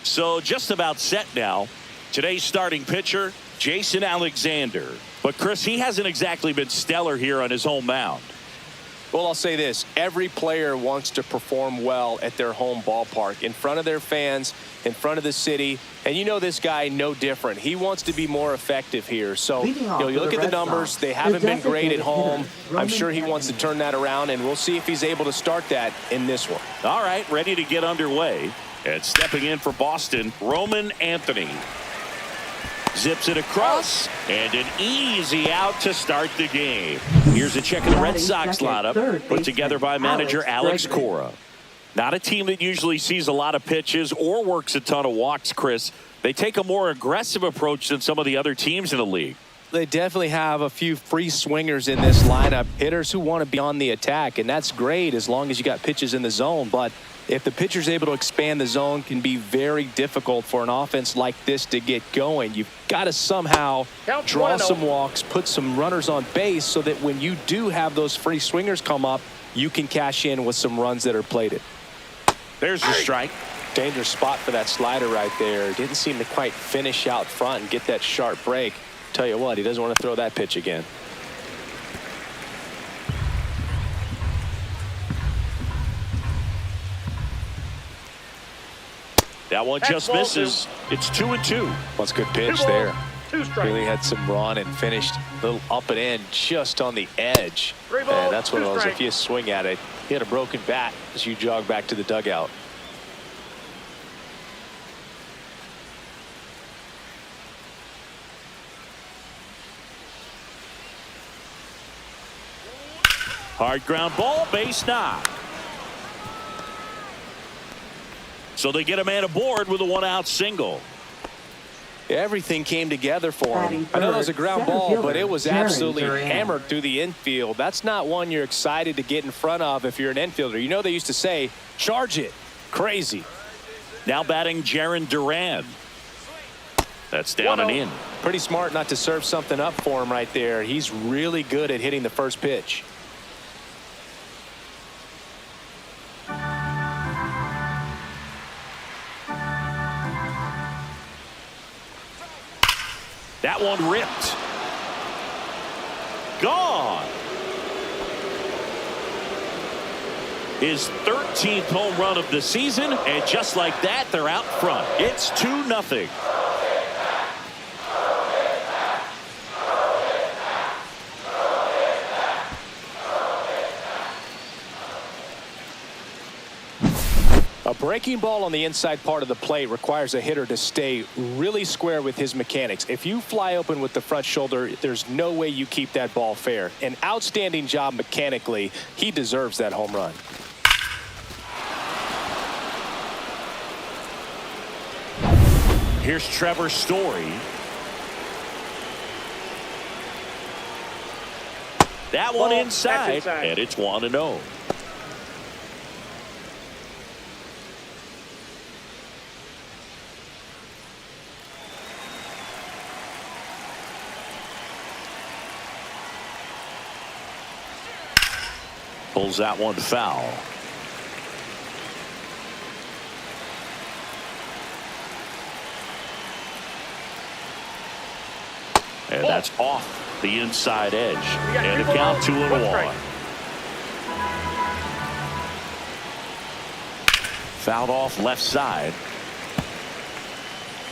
So just about set now. Today's starting pitcher, Jason Alexander. But Chris, he hasn't exactly been stellar here on his home mound. Well, I'll say this. Every player wants to perform well at their home ballpark, in front of their fans, in front of the city. And you know this guy no different. He wants to be more effective here. So, you look at the numbers. They haven't been great at home. I'm sure he wants to turn that around, and we'll see if he's able to start that in this one. All right, ready to get underway. And stepping in for Boston, Roman Anthony. Zips it across, and an easy out to start the game. Here's a check of the Red Sox lineup, put together by manager Alex Cora. Not a team that usually sees a lot of pitches or works a ton of walks, Chris. They take a more aggressive approach than some of the other teams in the league. They definitely have a few free swingers in this lineup, hitters who want to be on the attack, and that's great as long as you got pitches in the zone. But if the pitcher's able to expand the zone, can be very difficult for an offense like this to get going. You've got to somehow draw some walks, put some runners on base so that when you do have those free swingers come up, you can cash in with some runs that are plated. There's the strike. Dangerous spot for that slider right there. Didn't seem to quite finish out front and get that sharp break. Tell you what, he doesn't want to throw that pitch again. That one just misses. It's 2-2. That's a good pitch there. Really had some run and finished a little up and in just on the edge. And that's one of those, if you swing at it, you had a broken bat as you jog back to the dugout. Hard ground ball, base knock. So they get a man aboard with a one-out single. Everything came together for him. I know it was a ground ball, but it was absolutely hammered through the infield. That's not one you're excited to get in front of if you're an infielder. You know they used to say, charge it. Crazy. Now batting Jarren Duran. That's down and in. Pretty smart not to serve something up for him right there. He's really good at hitting the first pitch. That one ripped. Gone. His 13th home run of the season, and just like that, they're out front. It's 2-0. A breaking ball on the inside part of the plate requires a hitter to stay really square with his mechanics. If you fly open with the front shoulder, there's no way you keep that ball fair. An outstanding job mechanically. He deserves that home run. Here's Trevor Story. That one inside, and it's 1-0. Pulls that one foul. And that's off the inside edge. And a count 2-1. Fouled off left side.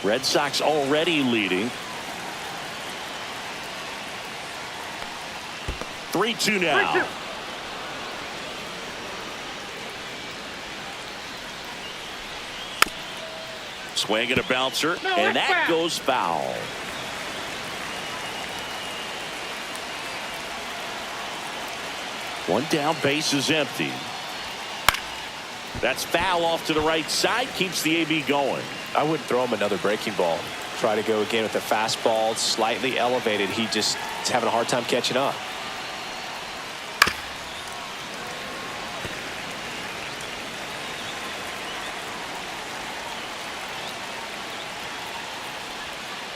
Red Sox already leading. 3-2 now. 3-2. Swing and a bouncer, and that goes foul. One down, base is empty. That's foul off to the right side, keeps the AB going. I wouldn't throw him another breaking ball. Try to go again with the fastball, slightly elevated. He just is having a hard time catching up.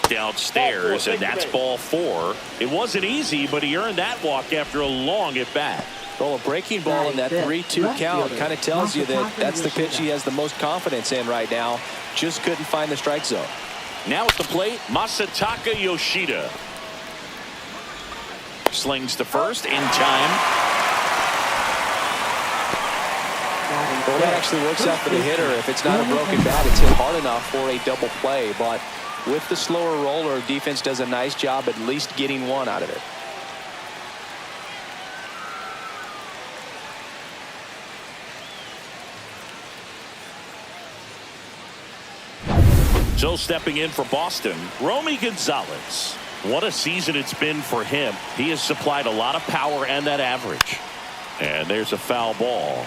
Downstairs, and that's ball 4. It wasn't easy, but he earned that walk after a long at bat. Well, a breaking ball in that 3-2 count kind of tells you that that's the pitch he has the most confidence in right now. Just couldn't find the strike zone. Now at the plate, Masataka Yoshida. Slings to first in time. Well, that actually works out for the hitter. If it's not a broken bat, it's hit hard enough for a double play. But with the slower roller, defense does a nice job at least getting one out of it. So stepping in for Boston, Romy Gonzalez. What a season it's been for him. He has supplied a lot of power and that average. And there's a foul ball.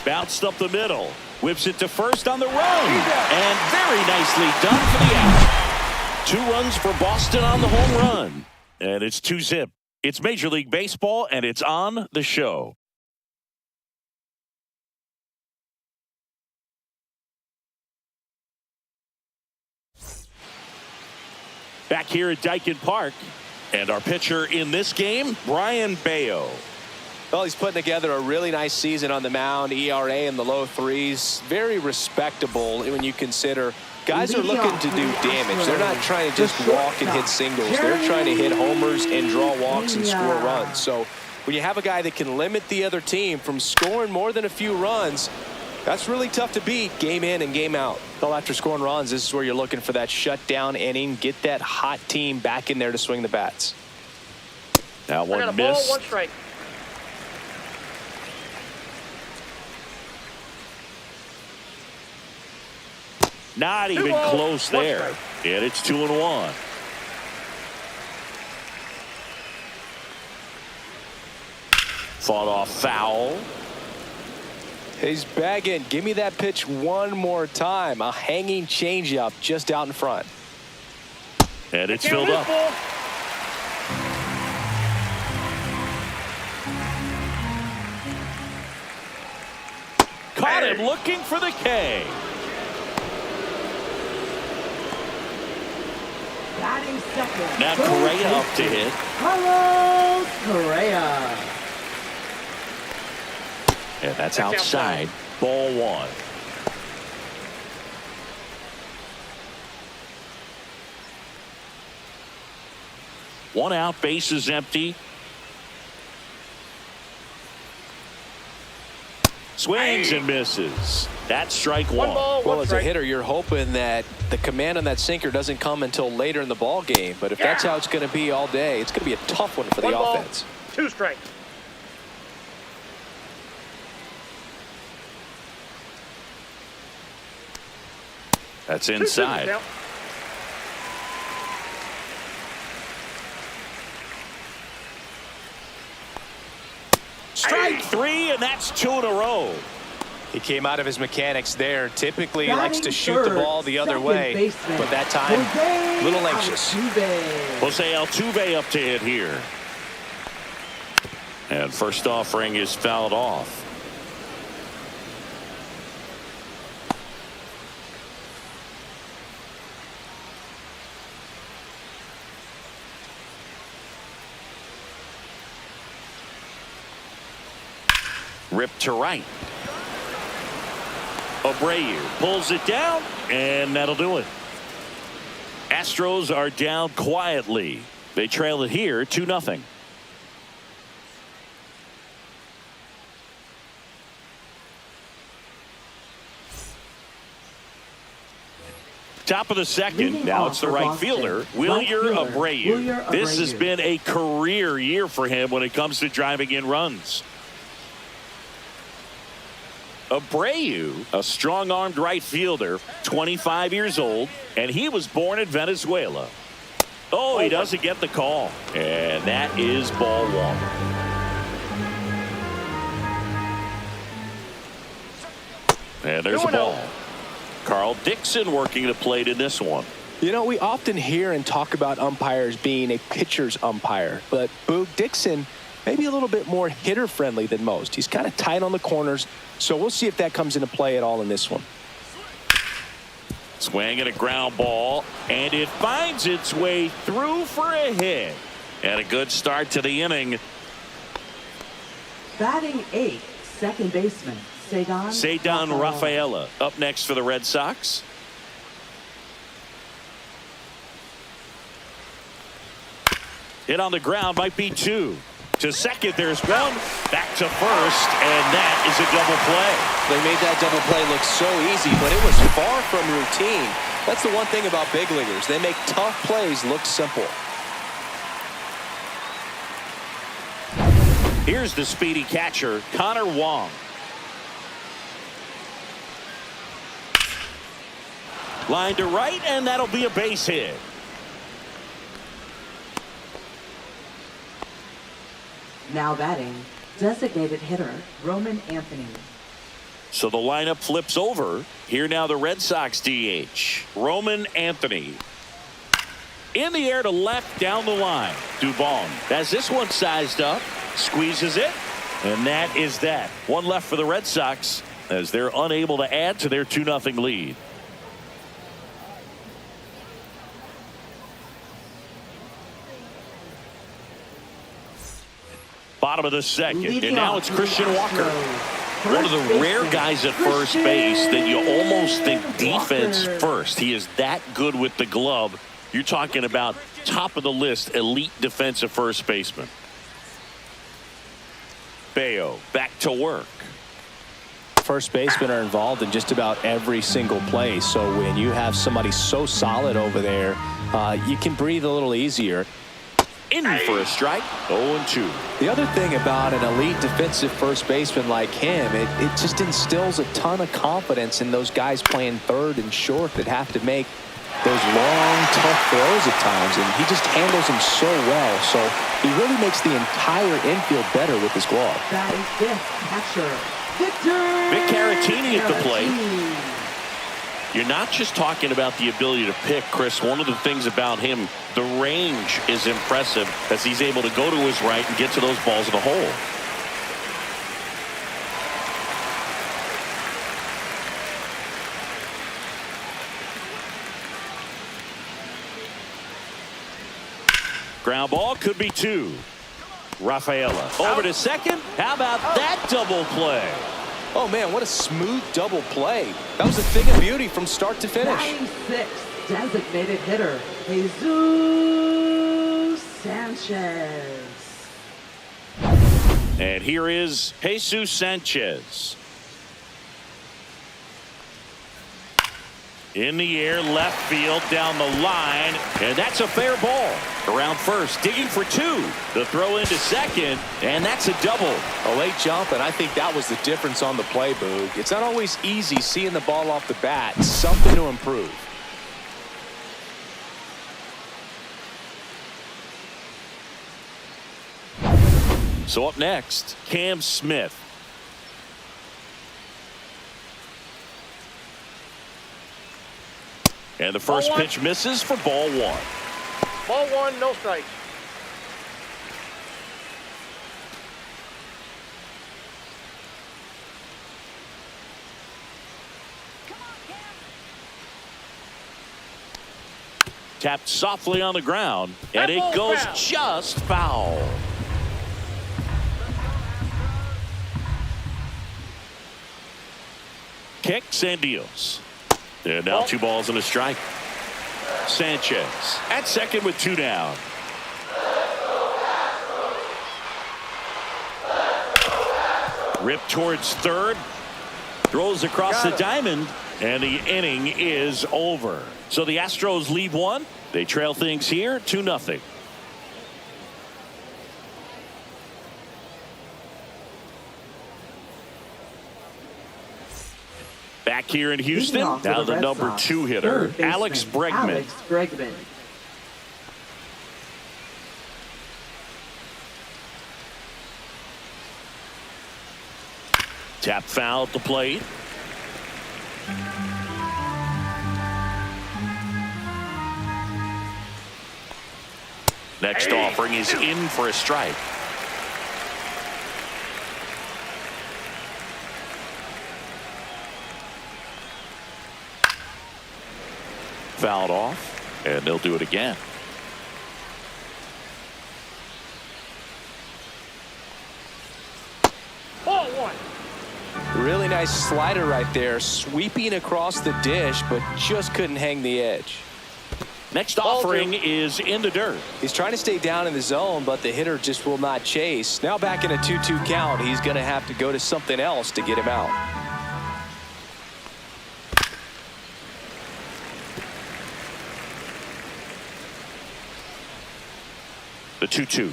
Bounced up the middle. Whips it to first on the run. And very nicely done for the out. 2 runs for Boston on the home run. And it's 2-zip. It's Major League Baseball, and it's on the show. Back here at Dyken Park. And our pitcher in this game, Brian Bayo. Well, he's putting together a really nice season on the mound. ERA in the low 3s. Very respectable when you consider guys are looking to do damage. They're not trying to just walk and hit singles. They're trying to hit homers and draw walks and score runs. So when you have a guy that can limit the other team from scoring more than a few runs, that's really tough to beat game in and game out. Well, after scoring runs, this is where you're looking for that shutdown inning. Get that hot team back in there to swing the bats. Now one got a miss. ball, 1 strike. Not even close there. And it's 2-1. Fought off foul. He's bagging. Give me that pitch one more time. A hanging changeup just out in front. And it's filled up. Caught him looking for the K. Now Correa up to hit. Carlos Correa. And that's outside. Ball 1. One out, base is empty. Swings and misses. That's strike 1. Well, as a hitter, you're hoping that the command on that sinker doesn't come until later in the ball game. But if that's how it's going to be all day, it's going to be a tough one for the offense. 2 strikes. That's inside. Strike 3, and that's 2 in a row. He came out of his mechanics there. Typically he likes to shoot the ball the other way, but that time a little anxious. Jose Altuve up to hit here. And first offering is fouled off. Ripped to right. Abreu pulls it down, and that'll do it. Astros are down quietly. They trail it here 2-0. Top of the second. Now it's the right fielder, Wilyer Abreu. This has been a career year for him when it comes to driving in runs. Abreu, a strong-armed right fielder, 25 years old, and he was born in Venezuela. Oh, he doesn't get the call. And that is ball 1. And there's a ball. Carl Dixon working the plate in this one. You know, we often hear and talk about umpires being a pitcher's umpire, but Boog Dixon maybe a little bit more hitter-friendly than most. He's kind of tight on the corners, so we'll see if that comes into play at all in this one. Swing and a ground ball, and it finds its way through for a hit. And a good start to the inning. Batting 8th, second baseman, Ceddanne Rafaela up next for the Red Sox. Hit on the ground, might be 2. To second, there's 1. Back to first, and that is a double play. They made that double play look so easy, but it was far from routine. That's the one thing about big leaguers. They make tough plays look simple. Here's the speedy catcher, Connor Wong. Line to right, and that'll be a base hit. Now batting, designated hitter, Roman Anthony. So the lineup flips over. Here now the Red Sox DH, Roman Anthony. In the air to left down the line. Dubon has this one sized up, squeezes it, and that is that. 1 left for the Red Sox as they're unable to add to their 2-0 lead. Bottom of the second, and now it's Christian Walker. One of the rare guys at first base that you almost think defense first. He is that good with the glove. You're talking about top of the list, elite defensive first baseman. Bayo back to work. First basemen are involved in just about every single play, so when you have somebody so solid over there, you can breathe a little easier. In for a strike, 0-2. The other thing about an elite defensive first baseman like him, it just instills a ton of confidence in those guys playing third and short that have to make those long, tough throws at times, and he just handles them so well. So he really makes the entire infield better with his glove. That is fifth catcher, Victor Vic Caratini at the plate. You're not just talking about the ability to pick, Chris. One of the things about him, the range is impressive as he's able to go to his right and get to those balls in the hole. Ground ball could be 2. Rafaela over to second. How about that double play? Oh, man, what a smooth double play. That was a thing of beauty from start to finish. Batting 6th, designated hitter, Jesus Sanchez. And here is Jesus Sanchez. In the air, left field, down the line, and that's a fair ball. Around first, digging for 2. The throw into second, and that's a double. A late jump, and I think that was the difference on the play, Boog. It's not always easy seeing the ball off the bat. Something to improve. So up next, Cam Smith. And the first pitch misses for ball 1. Ball 1, no strikes. Tapped softly on the ground, and it goes just foul. Kicks and deals. And now 2 balls and a strike. Sanchez at second with 2 down. Ripped towards third. Throws across the diamond. And the inning is over. So the Astros lead 1. They trail things here 2-0. Back here in Houston, now the number 2 hitter, Alex Bregman. Tap foul at the plate. Next offering is in for a strike. Fouled off, and they'll do it again. Ball one. Really nice slider right there, sweeping across the dish, but just couldn't hang the edge. Next offering is in the dirt. He's trying to stay down in the zone, but the hitter just will not chase. Now back in a 2-2 count, he's going to have to go to something else to get him out. The 2-2.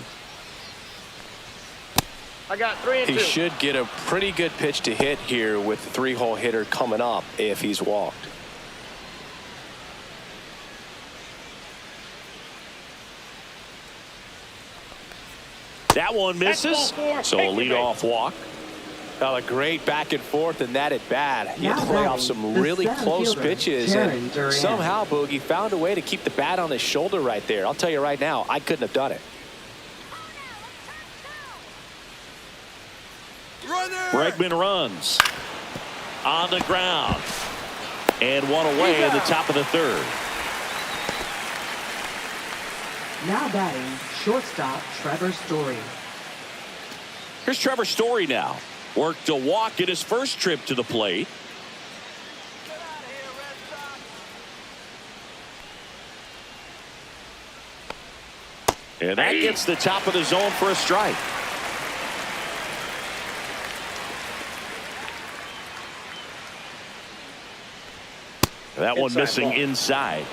I got 3 and 2. He should get a pretty good pitch to hit here with the 3-hole hitter coming up if he's walked. That one misses, so a leadoff walk. Well, a great back and forth and that at bat. He had to play off some really close pitches, and somehow Boogie found a way to keep the bat on his shoulder right there. I'll tell you right now, I couldn't have done it. Bregman runs on the ground and one away in the top of the third. Now batting, shortstop Trevor Story. Here's Trevor Story now. Worked a walk in his first trip to the plate. And that gets the top of the zone for a strike. That one missing inside.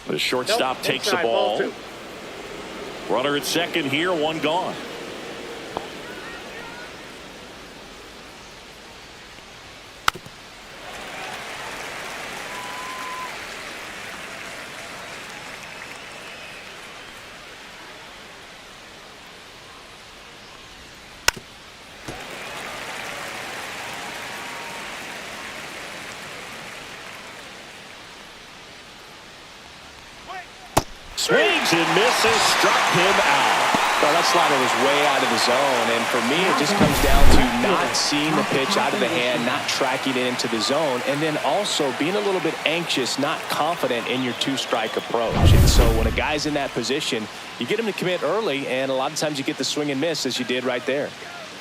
The shortstop takes the ball. Runner at second here, one gone. Swings and misses, struck him out. Well, that slider was way out of the zone, and for me, it just comes down to not seeing the pitch out of the hand, not tracking it into the zone, and then also being a little bit anxious, not confident in your two-strike approach. And so when a guy's in that position, you get him to commit early, and a lot of times you get the swing and miss, as you did right there.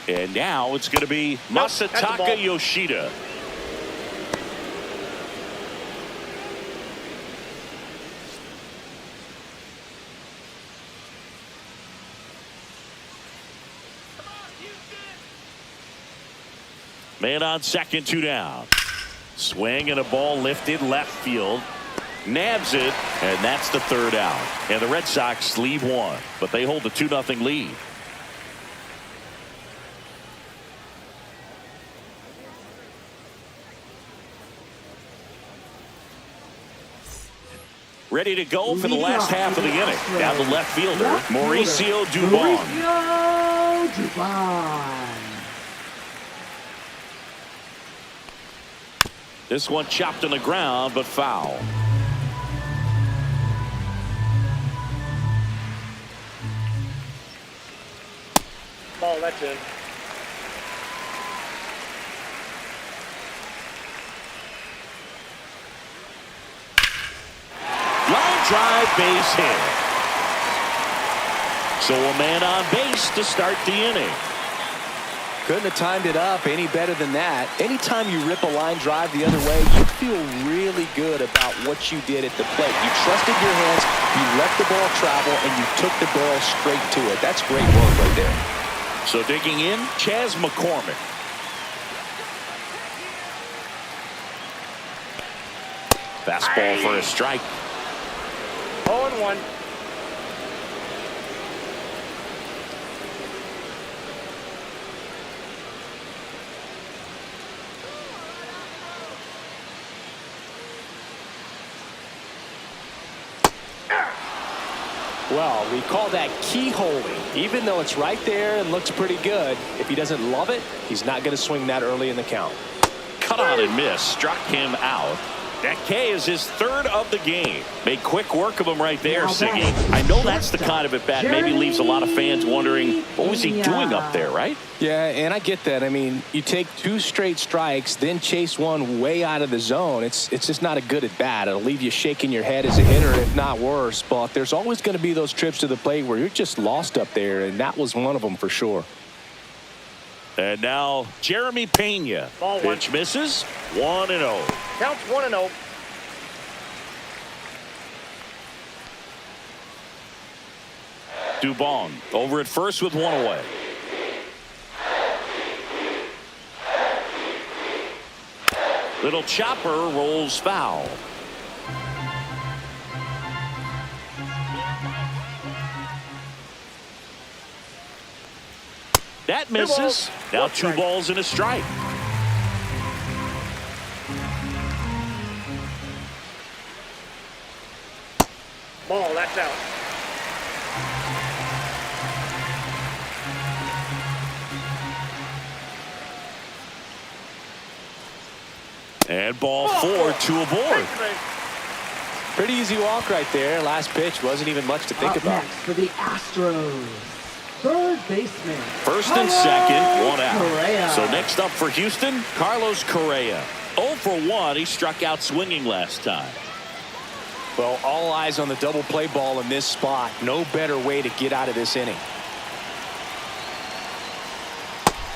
And now it's going to be Masataka Yoshida. Man on second, 2 down. Swing and a ball lifted left field. Nabs it, and that's the third out. And the Red Sox leave one, but they hold the 2-0 lead. Ready to go for the last half of the inning. Down the left fielder, Mauricio Dubon. Mauricio Dubon. This one chopped on the ground, but foul. Ball, that's in. Line drive, base hit. So a man on base to start the inning. Couldn't have timed it up any better than that. Anytime you rip a line drive the other way, you feel really good about what you did at the plate. You trusted your hands, you let the ball travel, and you took the barrel straight to it. That's great work right there. So digging in, Chas McCormick. Fastball for a strike. 0-1. Well, we call that keyholing. Even though it's right there and looks pretty good, if he doesn't love it, he's not going to swing that early in the count. cut on and miss. Struck him out. That K is his third of the game. Made quick work of him right there, Siggy. I know that's the kind of at-bat maybe leaves a lot of fans wondering, what was he doing up there, right? Yeah, and I get that. I mean, you take 2 straight strikes, then chase one way out of the zone. It's just not a good at-bat. It'll leave you shaking your head as a hitter, if not worse. But there's always going to be those trips to the plate where you're just lost up there, and that was one of them for sure. And now Jeremy Pena. Ball one. Pitch misses. 1-0. Counts 1-0. Dubon over at first with 1 away. Little chopper rolls foul. That misses. Now 2 balls and a strike. Ball, that's out. And ball 4, 2 aboard. Pretty easy walk right there. Last pitch wasn't even much to think Up about. next for the Astros, third baseman. First and second, 1 out. Correa. So next up for Houston, Carlos Correa. 0 for 1. He struck out swinging last time. Well, all eyes on the double play ball in this spot. No better way to get out of this inning.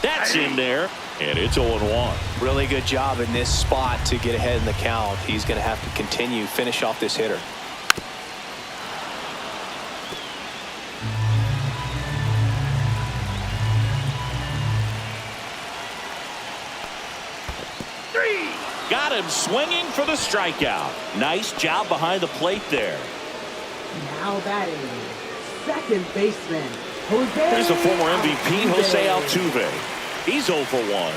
That's in there, and it's 0-1. Really good job in this spot to get ahead in the count. He's going to have to continue, finish off this hitter. Got him swinging for the strikeout. Nice job behind the plate there. Now batting, second baseman, Jose. There's the former MVP, Jose Altuve. He's 0 for 1.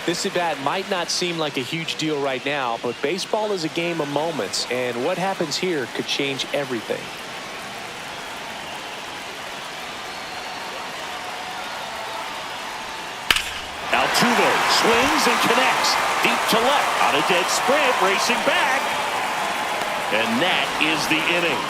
This at-bat might not seem like a huge deal right now, but baseball is a game of moments, and what happens here could change everything. Altuve swings and connects. Deep to left on a dead sprint, racing back. And that is the inning.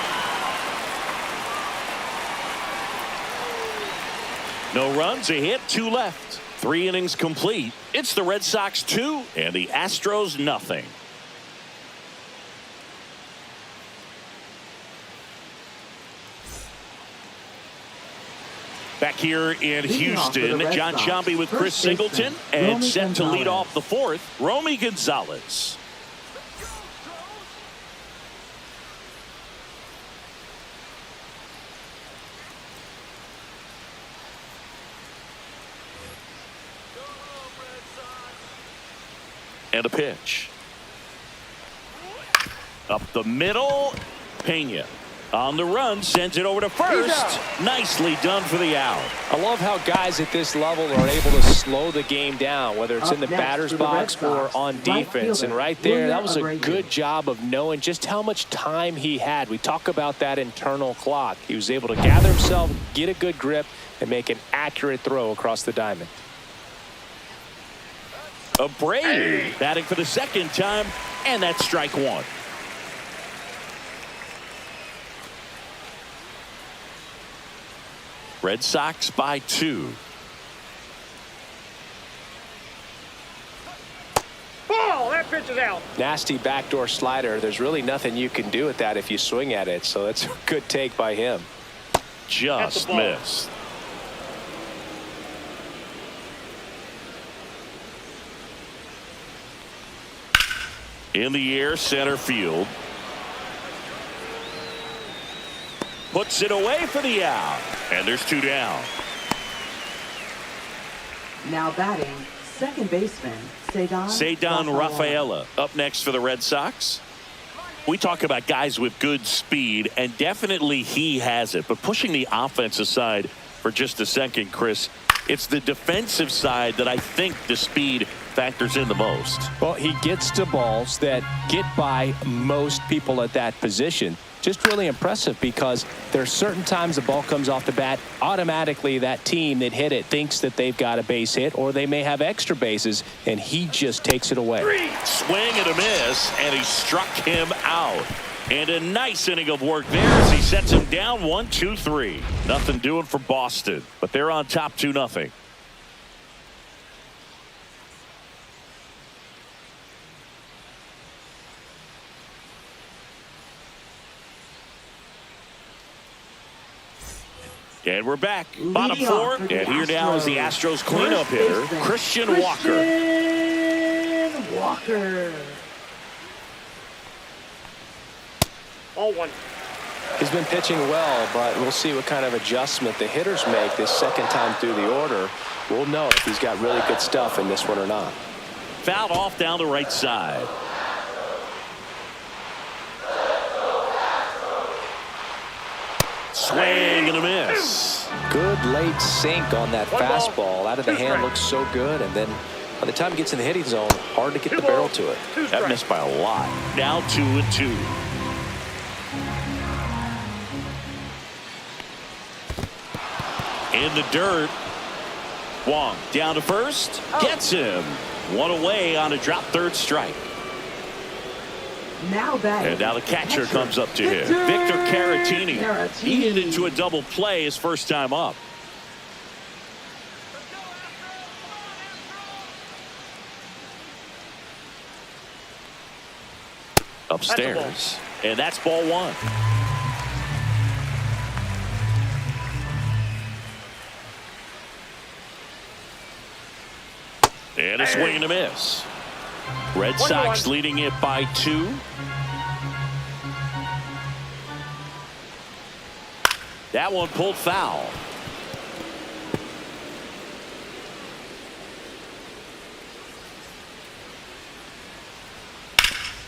No runs, a hit, 2 left. 3 innings complete. It's the Red Sox 2 and the Astros nothing. Back here in Houston, John Sciambi with Chris Singleton, and set to lead off the 4th, Romy Gonzalez. And a pitch. Up the middle, Pena. On the run, sends it over to first. Nicely done for the out. I love how guys at this level are able to slow the game down, whether it's in the batter's box or on defense. And right there, that was a good job of knowing just how much time he had. We talk about that internal clock. He was able to gather himself, get a good grip, and make an accurate throw across the diamond. Abreu batting for the 2nd time, and that's strike 1. Red Sox by 2. Ball, that pitch is out. Nasty backdoor slider. There's really nothing you can do with that if you swing at it. So that's a good take by him. Just missed. In the air, center field. Puts it away for the out. And there's 2 down. Now batting, second baseman, Ceddanne Rafaela up next for the Red Sox. We talk about guys with good speed, and definitely he has it. But pushing the offensive side for just a second, Chris, it's the defensive side that I think the speed factors in the most. Well, he gets to balls that get by most people at that position. just really impressive because there are certain times the ball comes off the bat, automatically that team that hit it thinks that they've got a base hit or they may have extra bases, and he just takes it away. Swing and a miss, and he struck him out. And a nice inning of work there as he sets him down 1-2-3. Nothing doing for Boston, but they're on top 2-0. And we're back. Bottom four. And here now is the Astros cleanup hitter, Christian Walker. Ball one. He's been pitching well, but we'll see what kind of adjustment the hitters make this second time through the order. We'll know if he's got really good stuff in this one or not. Fouled off down the right side. Swing and a miss. Good late sink on that fastball. Out of the hand looks so good, and then by the time it gets in the hitting zone, hard to get the barrel to it. That missed by a lot. Now 2-2. In the dirt. Wong down to first. Gets him. One away on a drop third strike. And now the catcher comes up to him. Victor Caratini. He hit into a double play his first time up. Upstairs. And that's ball one. And a swing and a miss. Red Sox leading it by 2. That one pulled foul.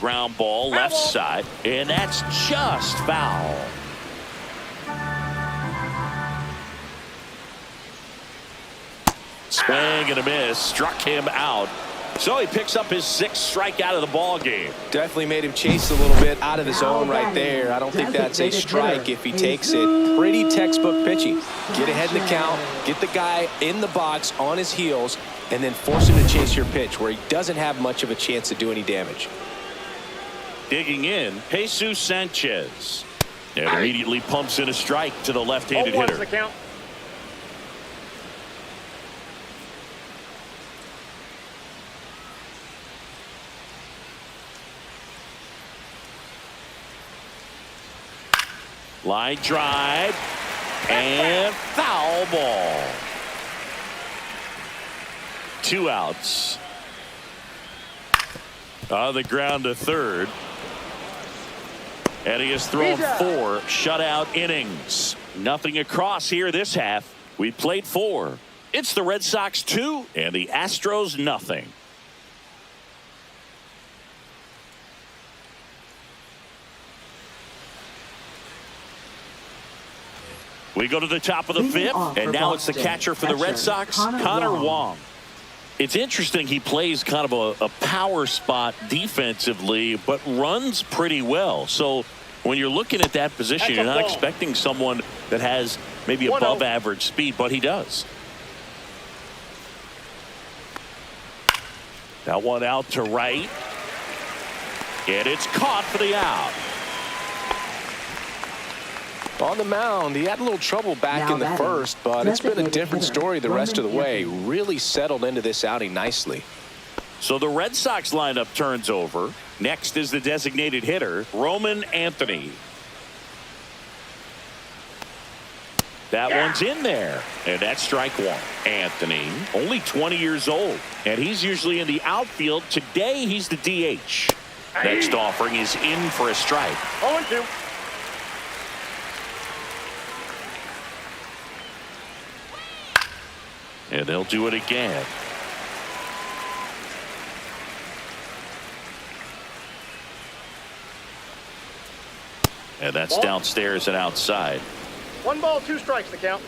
Ground ball left side, and that's just foul. Swing and a miss, struck him out. So he picks up his 6th strikeout of the ball game. Definitely made him chase a little bit out of the zone right there. I don't think that's a strike if he takes it. Pretty textbook pitching. Get ahead in the count, get the guy in the box on his heels, and then force him to chase your pitch where he doesn't have much of a chance to do any damage. Digging in, Jesus Sanchez. And immediately pumps in a strike to the left-handed hitter. The count. Line drive and foul ball. 2 outs. On the ground to third. And he has thrown 4 shutout innings. Nothing across here this half. We played 4. It's the Red Sox 2 and the Astros nothing. We go to the top of the 5th, and now it's the catcher for the Red Sox, Connor Wong. It's interesting he plays kind of a power spot defensively, but runs pretty well. So when you're looking at that position, you're not expecting someone that has maybe above average speed, but he does. That one out to right. And it's caught for the out. On the mound, he had a little trouble back in the first, but it's been a different story the rest of the way. Really settled into this outing nicely. So the Red Sox lineup turns over. Next is the designated hitter, Roman Anthony. That one's in there, and that's strike 1. Anthony, only 20 years old, and he's usually in the outfield. Today, he's the DH. Next offering is in for a strike. 0-2. And they'll do it again. And that's downstairs and outside. 1 ball, 2 strikes the count.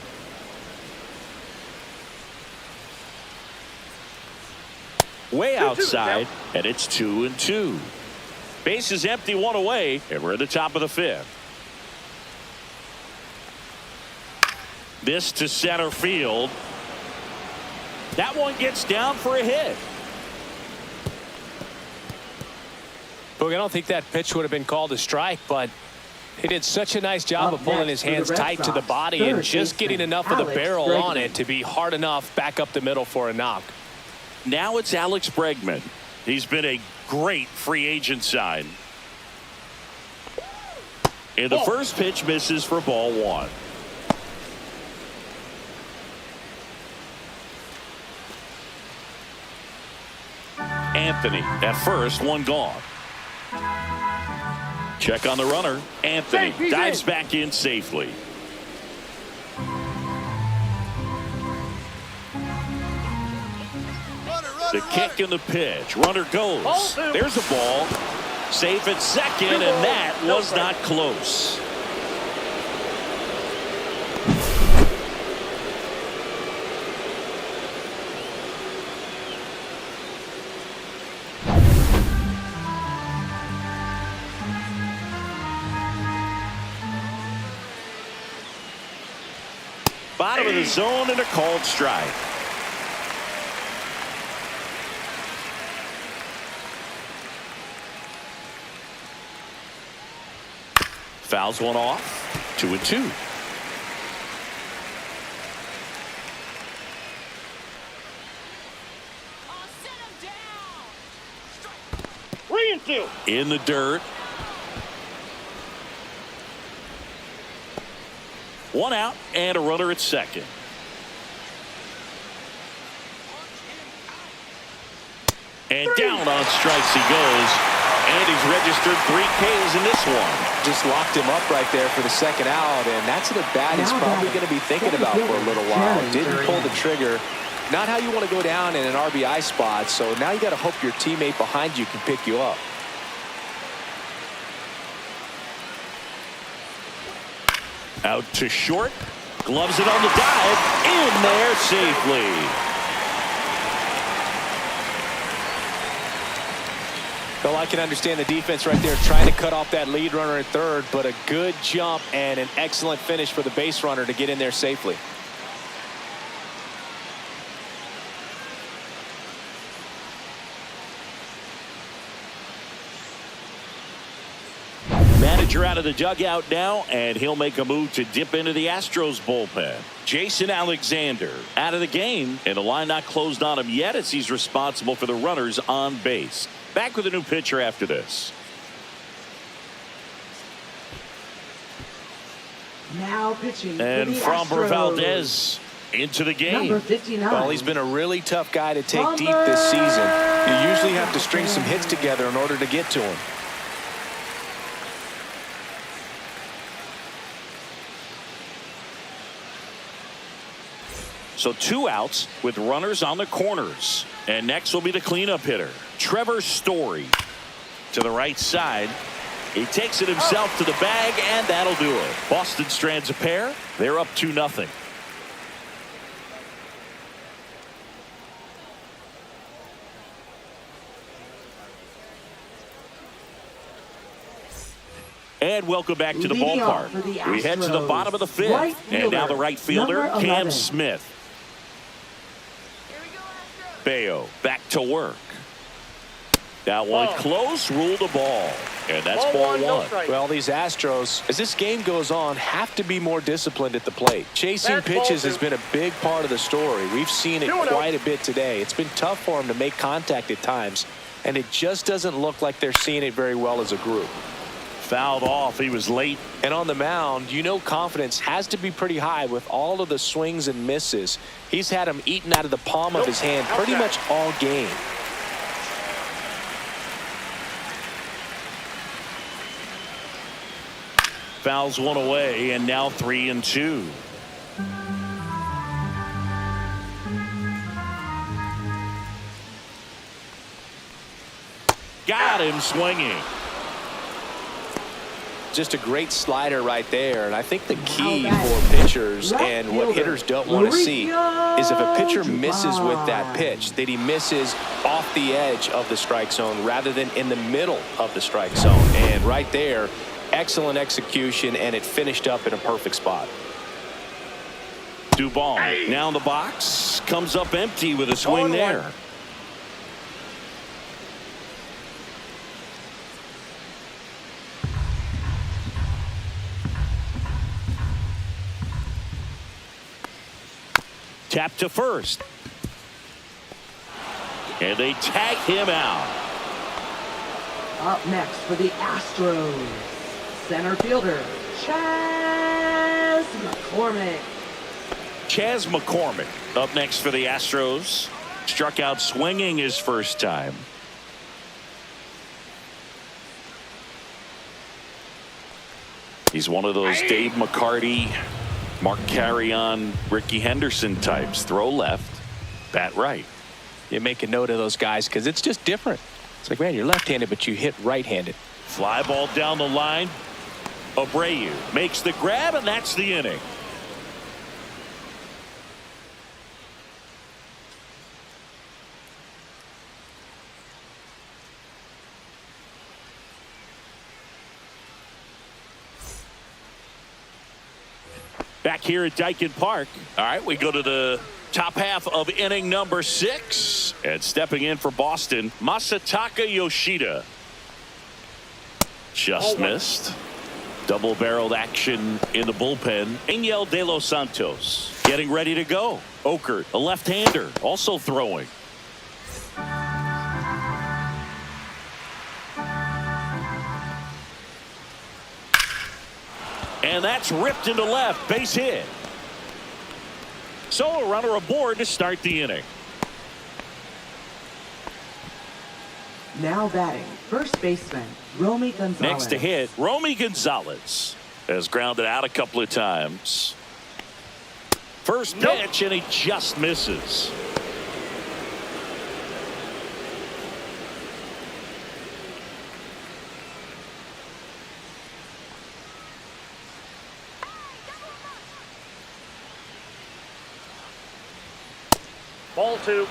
Way outside, and it's 2-2. Base is empty, 1 away, and we're at the top of the 5th. This to center field. That one gets down for a hit. Look, I don't think that pitch would have been called a strike, but he did such a nice job of pulling his hands tight to the body and just getting enough of the barrel on it to be hard enough back up the middle for a knock. Now it's Alex Bregman. He's been a great free agent sign. And the first pitch misses for ball one. Anthony at first, one gone. Check on the runner. Anthony dives back in safely. The kick and the pitch. Runner goes. There's a ball. Safe at second, and that was not close. Bottom of the zone and a called strike. Fouls one off. 2-2. In the dirt. One out and a runner at second. And down on strikes he goes. And he's registered 3 Ks in this one. Just locked him up right there for the second out, and that's an at-bat he's probably going to be thinking about for a little while. Didn't pull the trigger. Not how you want to go down in an RBI spot, so now you got to hope your teammate behind you can pick you up. Out to short. Gloves it on the dive. In there safely. Well, I can understand the defense right there trying to cut off that lead runner at third, but a good jump and an excellent finish for the base runner to get in there safely. Manager out of the dugout now, and he'll make a move to dip into the Astros bullpen. Jason Alexander out of the game, and the line not closed on him yet as he's responsible for the runners on base. Back with a new pitcher after this. Now pitching. And Framber Valdez into the game. Number 59. Well, he's been a really tough guy to take deep this season. You usually have to string some hits together in order to get to him. So 2 outs with runners on the corners. And next will be the cleanup hitter, Trevor Story. To the right side. He takes it himself to the bag, and that'll do it. Boston strands a pair. They're up 2-0. And welcome back to the ballpark. We head to the bottom of the 5th. And now the right fielder, Cam Smith. Bayo back to work. That one close, ruled a ball. And that's ball one. Well, these Astros, as this game goes on, have to be more disciplined at the plate. Chasing pitches has been a big part of the story. We've seen it quite a bit today. It's been tough for them to make contact at times, and it just doesn't look like they're seeing it very well as a group. Fouled off. He was late. And on the mound, you know confidence has to be pretty high with all of the swings and misses. He's had them eaten out of the palm of his hand pretty much all game. Fouls one away, and now 3-2. Got him swinging. Just a great slider right there, and I think the key for pitchers and what hitters don't want to see is if a pitcher misses with that pitch, that he misses off the edge of the strike zone rather than in the middle of the strike zone. And right there, excellent execution, and it finished up in a perfect spot. Dubon now in the box, comes up empty with a swing there. Tap to first. And they tag him out. Up next for the Astros, center fielder, Chas McCormick. Chas McCormick up next for the Astros. Struck out swinging his first time. He's one of those Dave McCarty, Mark Carrion, Ricky Henderson types. Throw left, bat right. You make a note of those guys because it's just different. It's like, man, you're left-handed, but you hit right-handed. Fly ball down the line. Abreu makes the grab, and that's the inning. Back here at Daikin Park. All right, we go to the top half of inning number 6. And stepping in for Boston, Masataka Yoshida. Just missed. Double-barreled action in the bullpen. Angel De Los Santos getting ready to go. Okert, a left-hander, also throwing. And that's ripped into left. Base hit. So a runner aboard to start the inning. Now batting, first baseman, Romy Gonzalez. Next to hit, Romy Gonzalez has grounded out a couple of times. First pitch, and he just misses. Ball 2.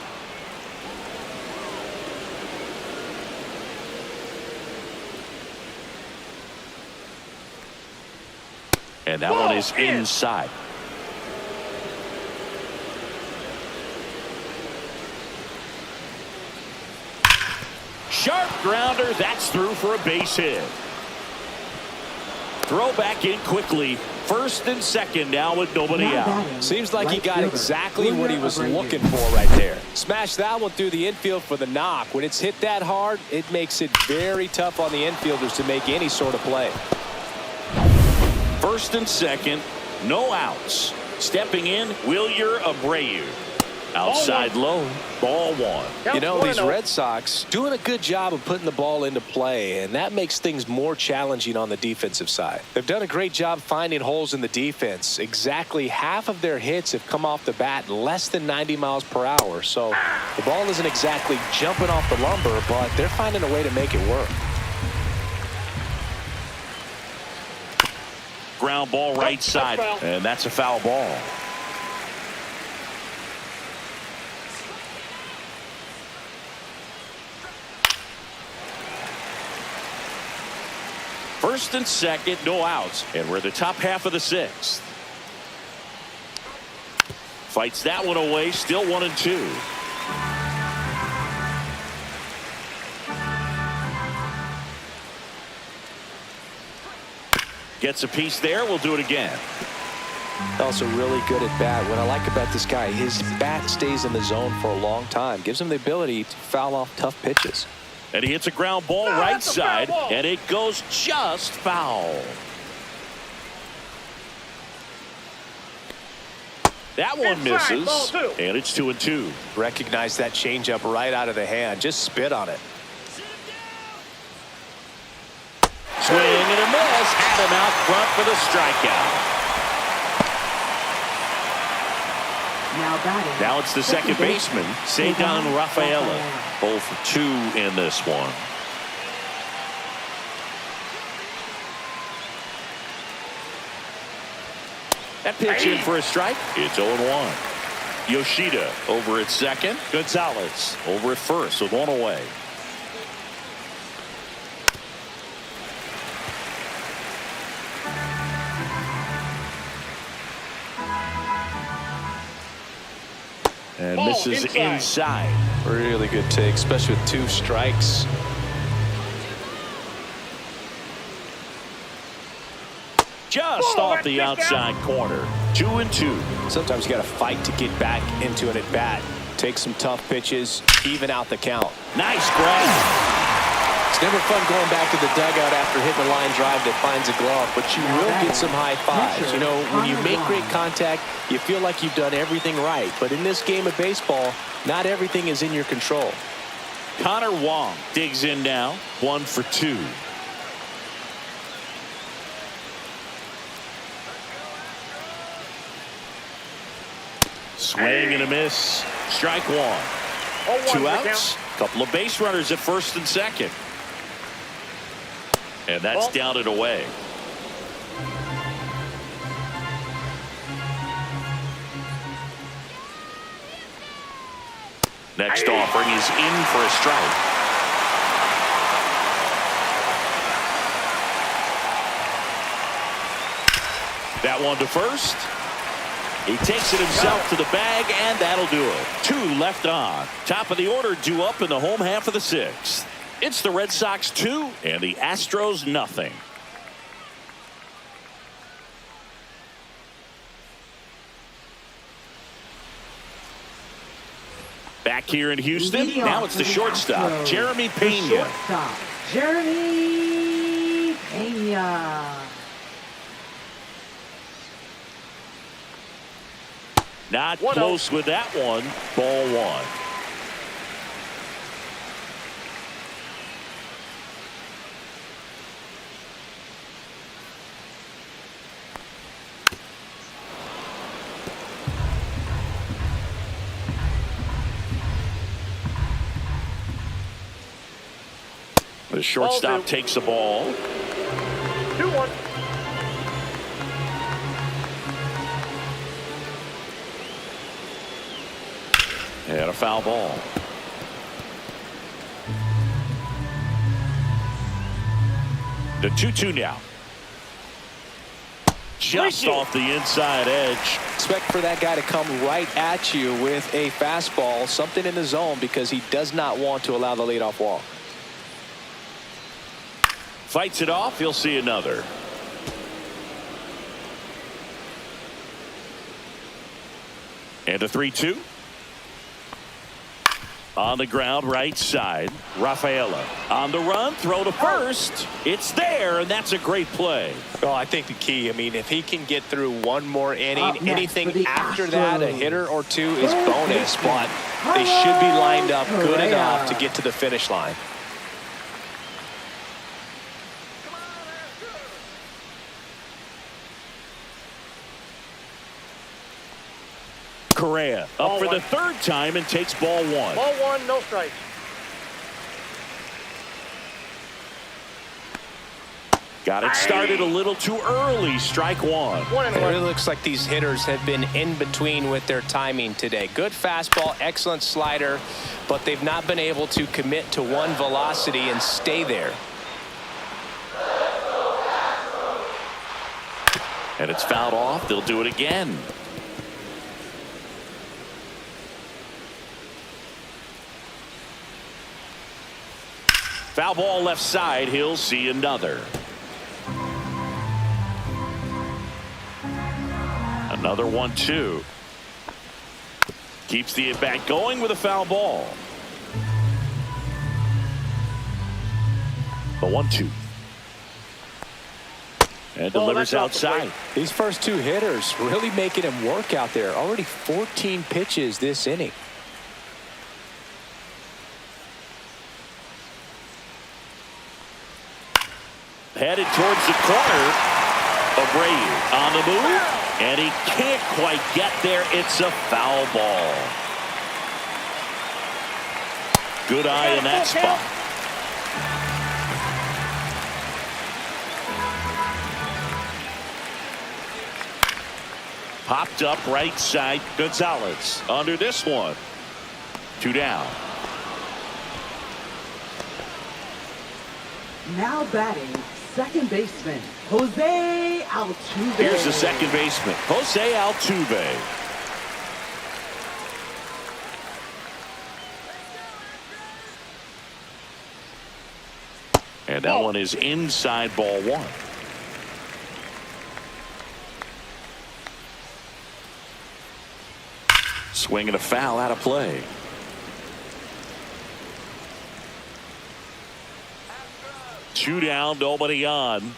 And that one is inside. Sharp grounder. That's through for a base hit. Throw back in quickly. First and second now with nobody out. Seems like he got exactly what he was looking for right there. Smash that one through the infield for the knock. When it's hit that hard, it makes it very tough on the infielders to make any sort of play. First and second, no outs. Stepping in, Wilyer Abreu. Outside low, ball 1. You know, these Red Sox doing a good job of putting the ball into play, and that makes things more challenging on the defensive side. They've done a great job finding holes in the defense. Exactly half of their hits have come off the bat less than 90 miles per hour. So the ball isn't exactly jumping off the lumber, but they're finding a way to make it work. Ground ball right side, and that's a foul ball. First and second, no outs, and we're the top half of the 6th. Fights that one away, still 1-2. Gets a piece there. We'll do it again. Also really good at bat. What I like about this guy, his bat stays in the zone for a long time. Gives him the ability to foul off tough pitches. And he hits a ground ball right side, and it goes just foul. That one misses, and it's 2-2. Recognize that changeup right out of the hand. Just spit on it. Swing and a miss. Had him out front for the strikeout. Now it's the second baseman, Ceddanne Rafaela. 0 for 2 in this one. That pitch in for a strike. It's 0-1. Yoshida over at second. Gonzalez over at first with one away. And Ball misses inside. Really good take, especially with 2 strikes. Just off the outside corner. 2-2. Sometimes you got to fight to get back into an at-bat. Take some tough pitches, even out the count. Nice grab. It's never fun going back to the dugout after hitting a line drive that finds a glove, but you will get some high fives. You know, when you make great contact, you feel like you've done everything right. But in this game of baseball, not everything is in your control. Connor Wong digs in now. 1 for 2. Swing and a miss. Strike 1. 2 outs. Couple of base runners at first and second. And that's down and away. Next offering is in for a strike. That one to first. He takes it himself to the bag, and that'll do it. 2 left on. Top of the order due up in the home half of the 6th. It's the Red Sox 2 and the Astros nothing. Back here in Houston, now it's the shortstop, Jeremy Pena. Jeremy Pena. Not close with that one. Ball 1. The shortstop takes the ball. 2-1. And a foul ball. The 2-2 now. Just off the inside edge. Expect for that guy to come right at you with a fastball, something in the zone, because he does not want to allow the leadoff walk. Fights it off. He'll see another. And a 3-2. On the ground, right side. Rafaela on the run, throw to first. It's there, and that's a great play. Well, I think the key, I mean, if he can get through one more inning, anything after that, a hitter or 2 is bonus, but they should be lined up good enough to get to the finish line. Correa up for the 3rd time and takes ball 1. Ball 1, no strikes. Got it started a little too early. Strike 1. It really looks like these hitters have been in between with their timing today. Good fastball, excellent slider, but they've not been able to commit to one velocity and stay there. And it's fouled off. They'll do it again. Foul ball left side. He'll see another. Another 1-2. Keeps the at-bat going with a foul ball. The 1-2. And delivers outside. These first 2 hitters really making him work out there. Already 14 pitches this inning. Headed towards the corner. Abreu on the move, and he can't quite get there. It's a foul ball. Good eye in that spot. Popped up right side. Gonzalez under this one. 2 down. Now batting, second baseman, Jose Altuve. Here's the second baseman, Jose Altuve. And that one is inside ball one. Swing and a foul out of play. Two down, nobody on.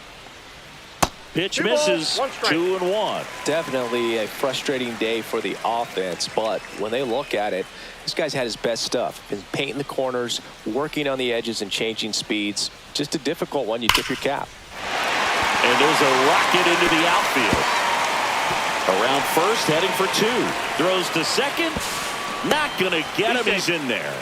Pitch misses. 2-1. Definitely a frustrating day for the offense, but when they look at it, this guy's had his best stuff. Been painting the corners, working on the edges, and changing speeds. Just a difficult one. You tip your cap. And there's a rocket into the outfield. Around first, heading for two. Throws to second. Not going to get him. He's in there.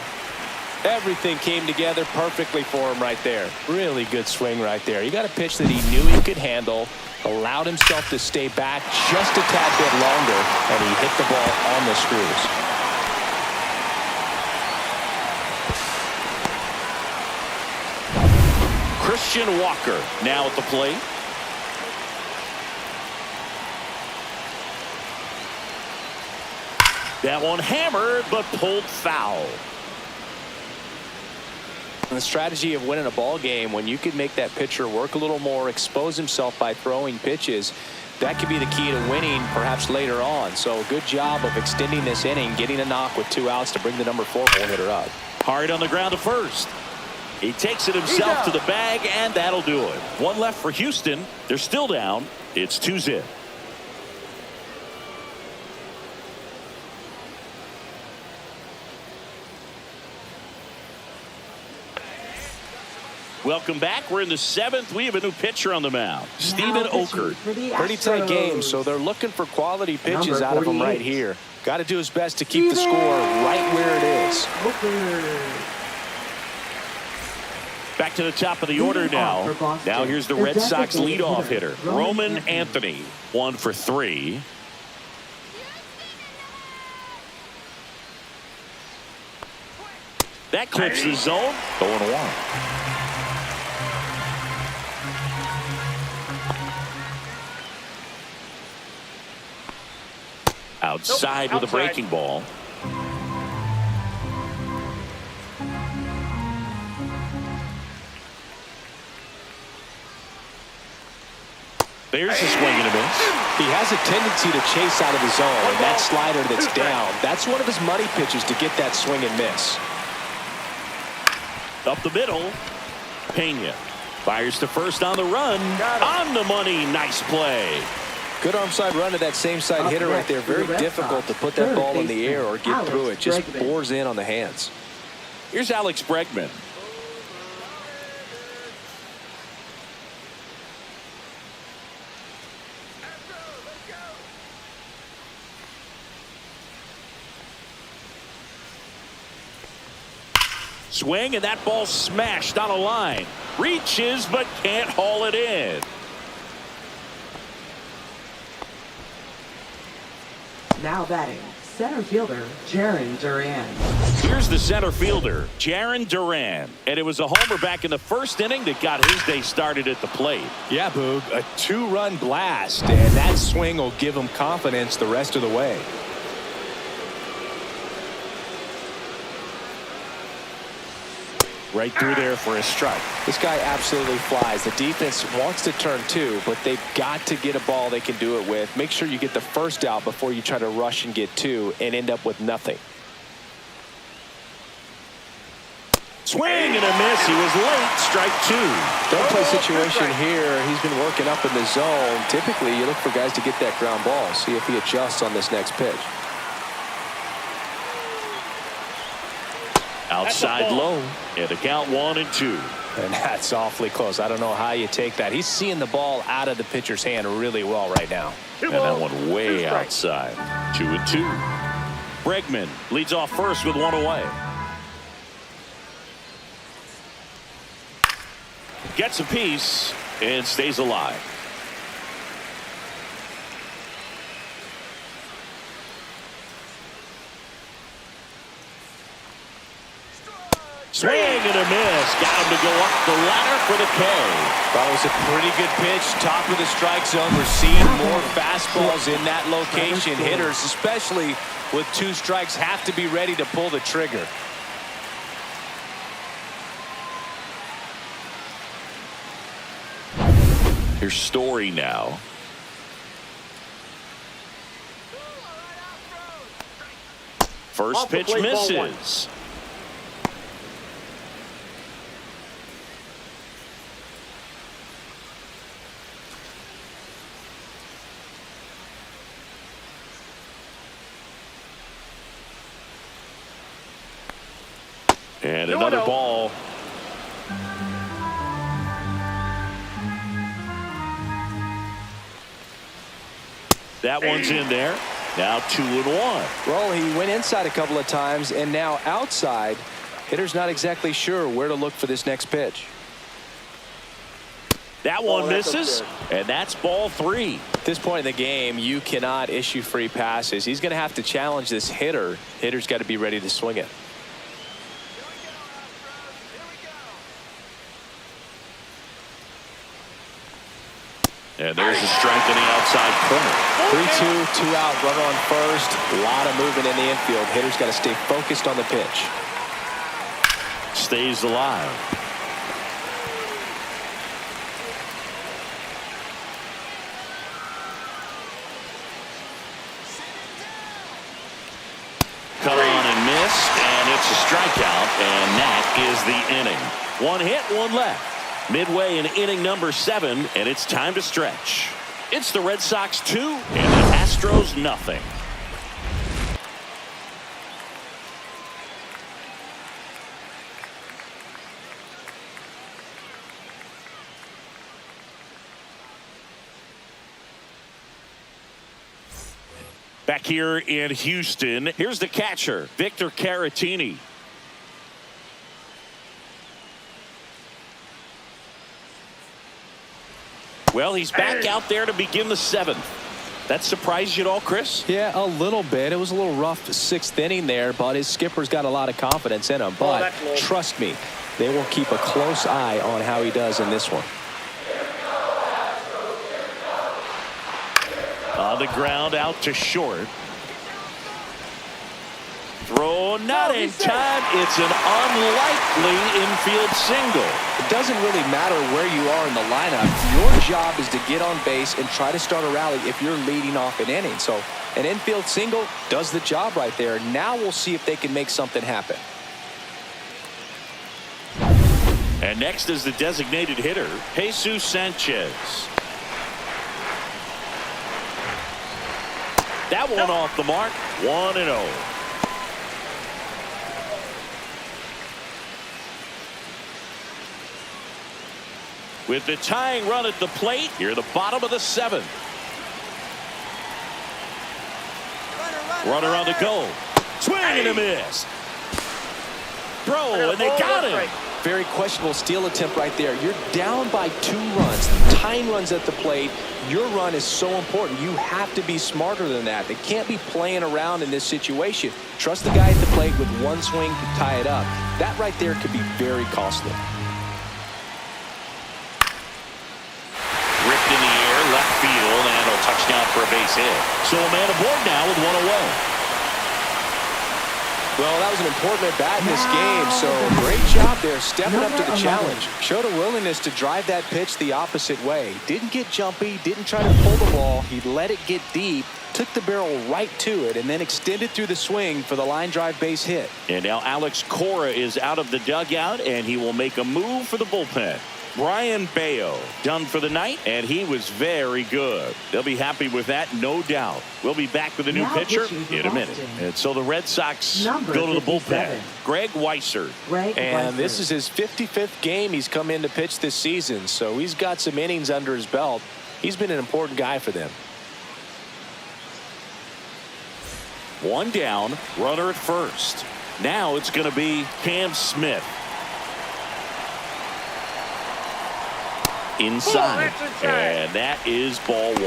Everything came together perfectly for him right there. Really good swing right there. He got a pitch that he knew he could handle, allowed himself to stay back just a tad bit longer, and he hit the ball on the screws. Christian Walker now at the plate. That one hammered, but pulled foul. The strategy of winning a ball game, when you can make that pitcher work a little more, expose himself by throwing pitches, that could be the key to winning perhaps later on. So good job of extending this inning, getting a knock with 2 outs to bring the number 4 ball hitter up. Hard on the ground to first. He takes it himself to the bag, and that'll do it. One left for Houston. They're still down. It's 2-0. Welcome back. We're in the 7th. We have a new pitcher on the mound, Steven Okert. Pretty tight game, so they're looking for quality pitches out of him right here. Got to do his best to keep the score right where it is. Back to the top of the order now. Now here's the Red Sox leadoff hitter, Roman Anthony. 1 for 3. That clips the zone. 0-1. Outside with a breaking ball. There's a swing and a miss. He has a tendency to chase out of the zone, and that slider that's down, that's one of his money pitches to get that swing and miss. Up the middle. Pena fires to first on the run. On the money. Nice play. Good arm side run to that same side hitter right there. Very difficult to put that ball in the air or get through it. Just bores in on the hands. Here's Alex Bregman. Swing, and that ball smashed on a line. Reaches, but can't haul it in. Now batting, center fielder, Jarren Duran. Here's the center fielder, Jarren Duran. And it was a homer back in the first inning that got his day started at the plate. Yeah, Boog, a 2-run blast, and that swing will give him confidence the rest of the way. Right through there for a strike. This guy absolutely flies. The defense wants to turn 2, but they've got to get a ball they can do it with. Make sure you get the first out before you try to rush and get 2 and end up with nothing. Swing and a miss. He was late. Strike 2. Don't play situation here. He's been working up in the zone. Typically, you look for guys to get that ground ball. See if he adjusts on this next pitch. Outside low, and the count 1-2. And that's awfully close. I don't know how you take that. He's seeing the ball out of the pitcher's hand really well right now. And that one way outside. 2-2. Bregman leads off first with 1 away. Gets a piece and stays alive. Swing and a miss. Got him to go up the ladder for the K. That was a pretty good pitch. Top of the strike zone. We're seeing more fastballs in that location. Hitters, especially with 2 strikes, have to be ready to pull the trigger. Here's Story now. First pitch misses. And another ball. That one's in there. Now 2-1. Well, he went inside a couple of times and now outside. Hitter's not exactly sure where to look for this next pitch. That one misses, and that's ball 3. At this point in the game, you cannot issue free passes. He's going to have to challenge this hitter. Hitter's got to be ready to swing it. And there's a strike in the outside corner. 3-2, 2 out, runner on first. A lot of movement in the infield. Hitter's got to stay focused on the pitch. Stays alive. Cut on and missed, and it's a strikeout, and that is the inning. 1 hit, 1 left. Midway in inning number 7, and it's time to stretch. It's the Red Sox 2 and the Astros nothing. Back here in Houston, here's the catcher, Victor Caratini. Well, he's back out there to begin the 7th. That surprised you at all, Chris? Yeah, a little bit. It was a little rough 6th inning there, but his skipper's got a lot of confidence in him. But trust me, they will keep a close eye on how he does in this one. On the ground, out to short. Throw not in time. It's an unlikely infield single. It doesn't really matter where you are in the lineup. Your job is to get on base and try to start a rally if you're leading off an inning. So an infield single does the job right there. Now we'll see if they can make something happen. And next is the designated hitter, Jesus Sanchez. That one off the mark. 1-0. With the tying run at the plate, here at the bottom of the 7th. Runner on the goal. Swing and a miss. Throw, and they got him. Very questionable steal attempt right there. You're down by 2 runs. Tying runs at the plate. Your run is so important. You have to be smarter than that. They can't be playing around in this situation. Trust the guy at the plate with 1 swing to tie it up. That right there could be very costly. Ripped in the air, left field, and a touchdown for a base hit. So a man aboard now with 1 away. Well, that was an important at-bat in this game, so great job there stepping up to the challenge. Showed a willingness to drive that pitch the opposite way. Didn't get jumpy, didn't try to pull the ball. He let it get deep, took the barrel right to it, and then extended through the swing for the line drive base hit. And now Alex Cora is out of the dugout, and he will make a move for the bullpen. Brian Bayo done for the night, and he was very good. They'll be happy with that, no doubt. We'll be back with a new pitcher in a minute. And so the Red Sox go to the bullpen. Greg Weissert. And this is his 55th game he's come in to pitch this season, so he's got some innings under his belt. He's been an important guy for them. 1 down, runner at first. Now it's going to be Cam Smith. Inside, and that is ball 1.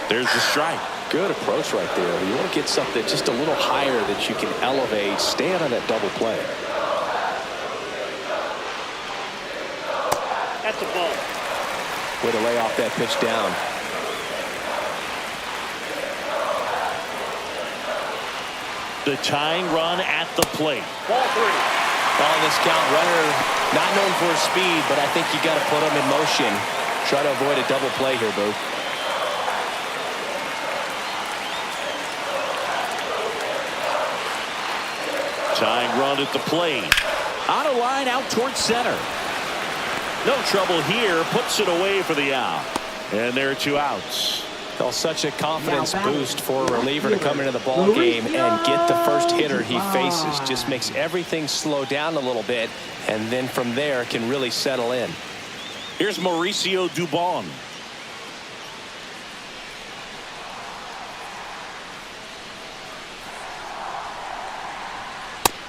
There's the strike. Good approach right there. You want to get something just a little higher that you can elevate. Stay out of that double play. That's a ball. Way to lay off that pitch down. The tying run at the plate. Ball 3. On this count, runner not known for his speed, but I think you got to put him in motion. Try to avoid a double play here, Boo. Tying run at the plate. On a line out towards center. No trouble here. Puts it away for the out. And there are 2 outs. Well, such a confidence boost for a reliever to come into the ball game and get the first hitter he faces. Just makes everything slow down a little bit, and then from there can really settle in. Here's Mauricio Dubon.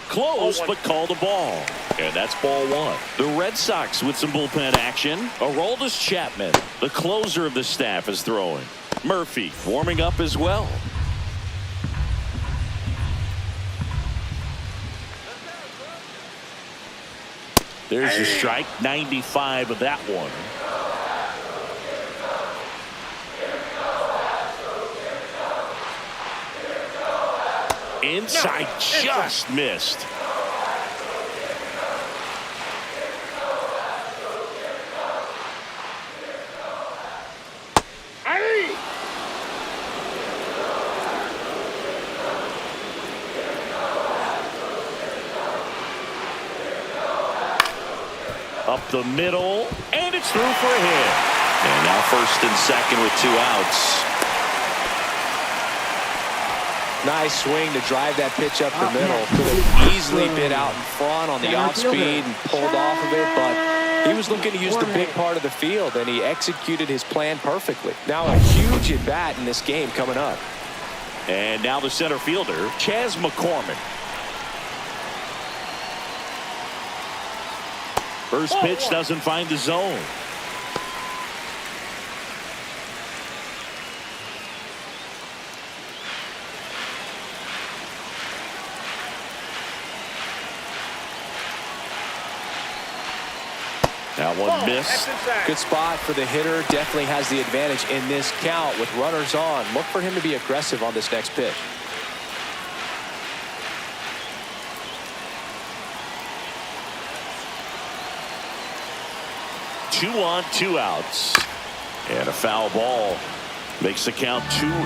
Close, but called a ball. And that's ball 1. The Red Sox with some bullpen action. Aroldis Chapman, the closer of the staff, is throwing. Murphy warming up as well. There's your strike. 95 of that one. Inside, just missed. Up the middle, and it's through for a hit. And now first and second with 2 outs. Nice swing to drive that pitch up the middle. Could have easily been out in front on the off speed and pulled off of it, but he was looking to use the big part of the field, and he executed his plan perfectly. Now a huge at bat in this game coming up. And now the center fielder, Chas McCormick. First pitch doesn't find the zone. That one missed. Good spot for the hitter. Definitely has the advantage in this count with runners on. Look for him to be aggressive on this next pitch. Two on, 2 outs. And a foul ball makes the count 2-1.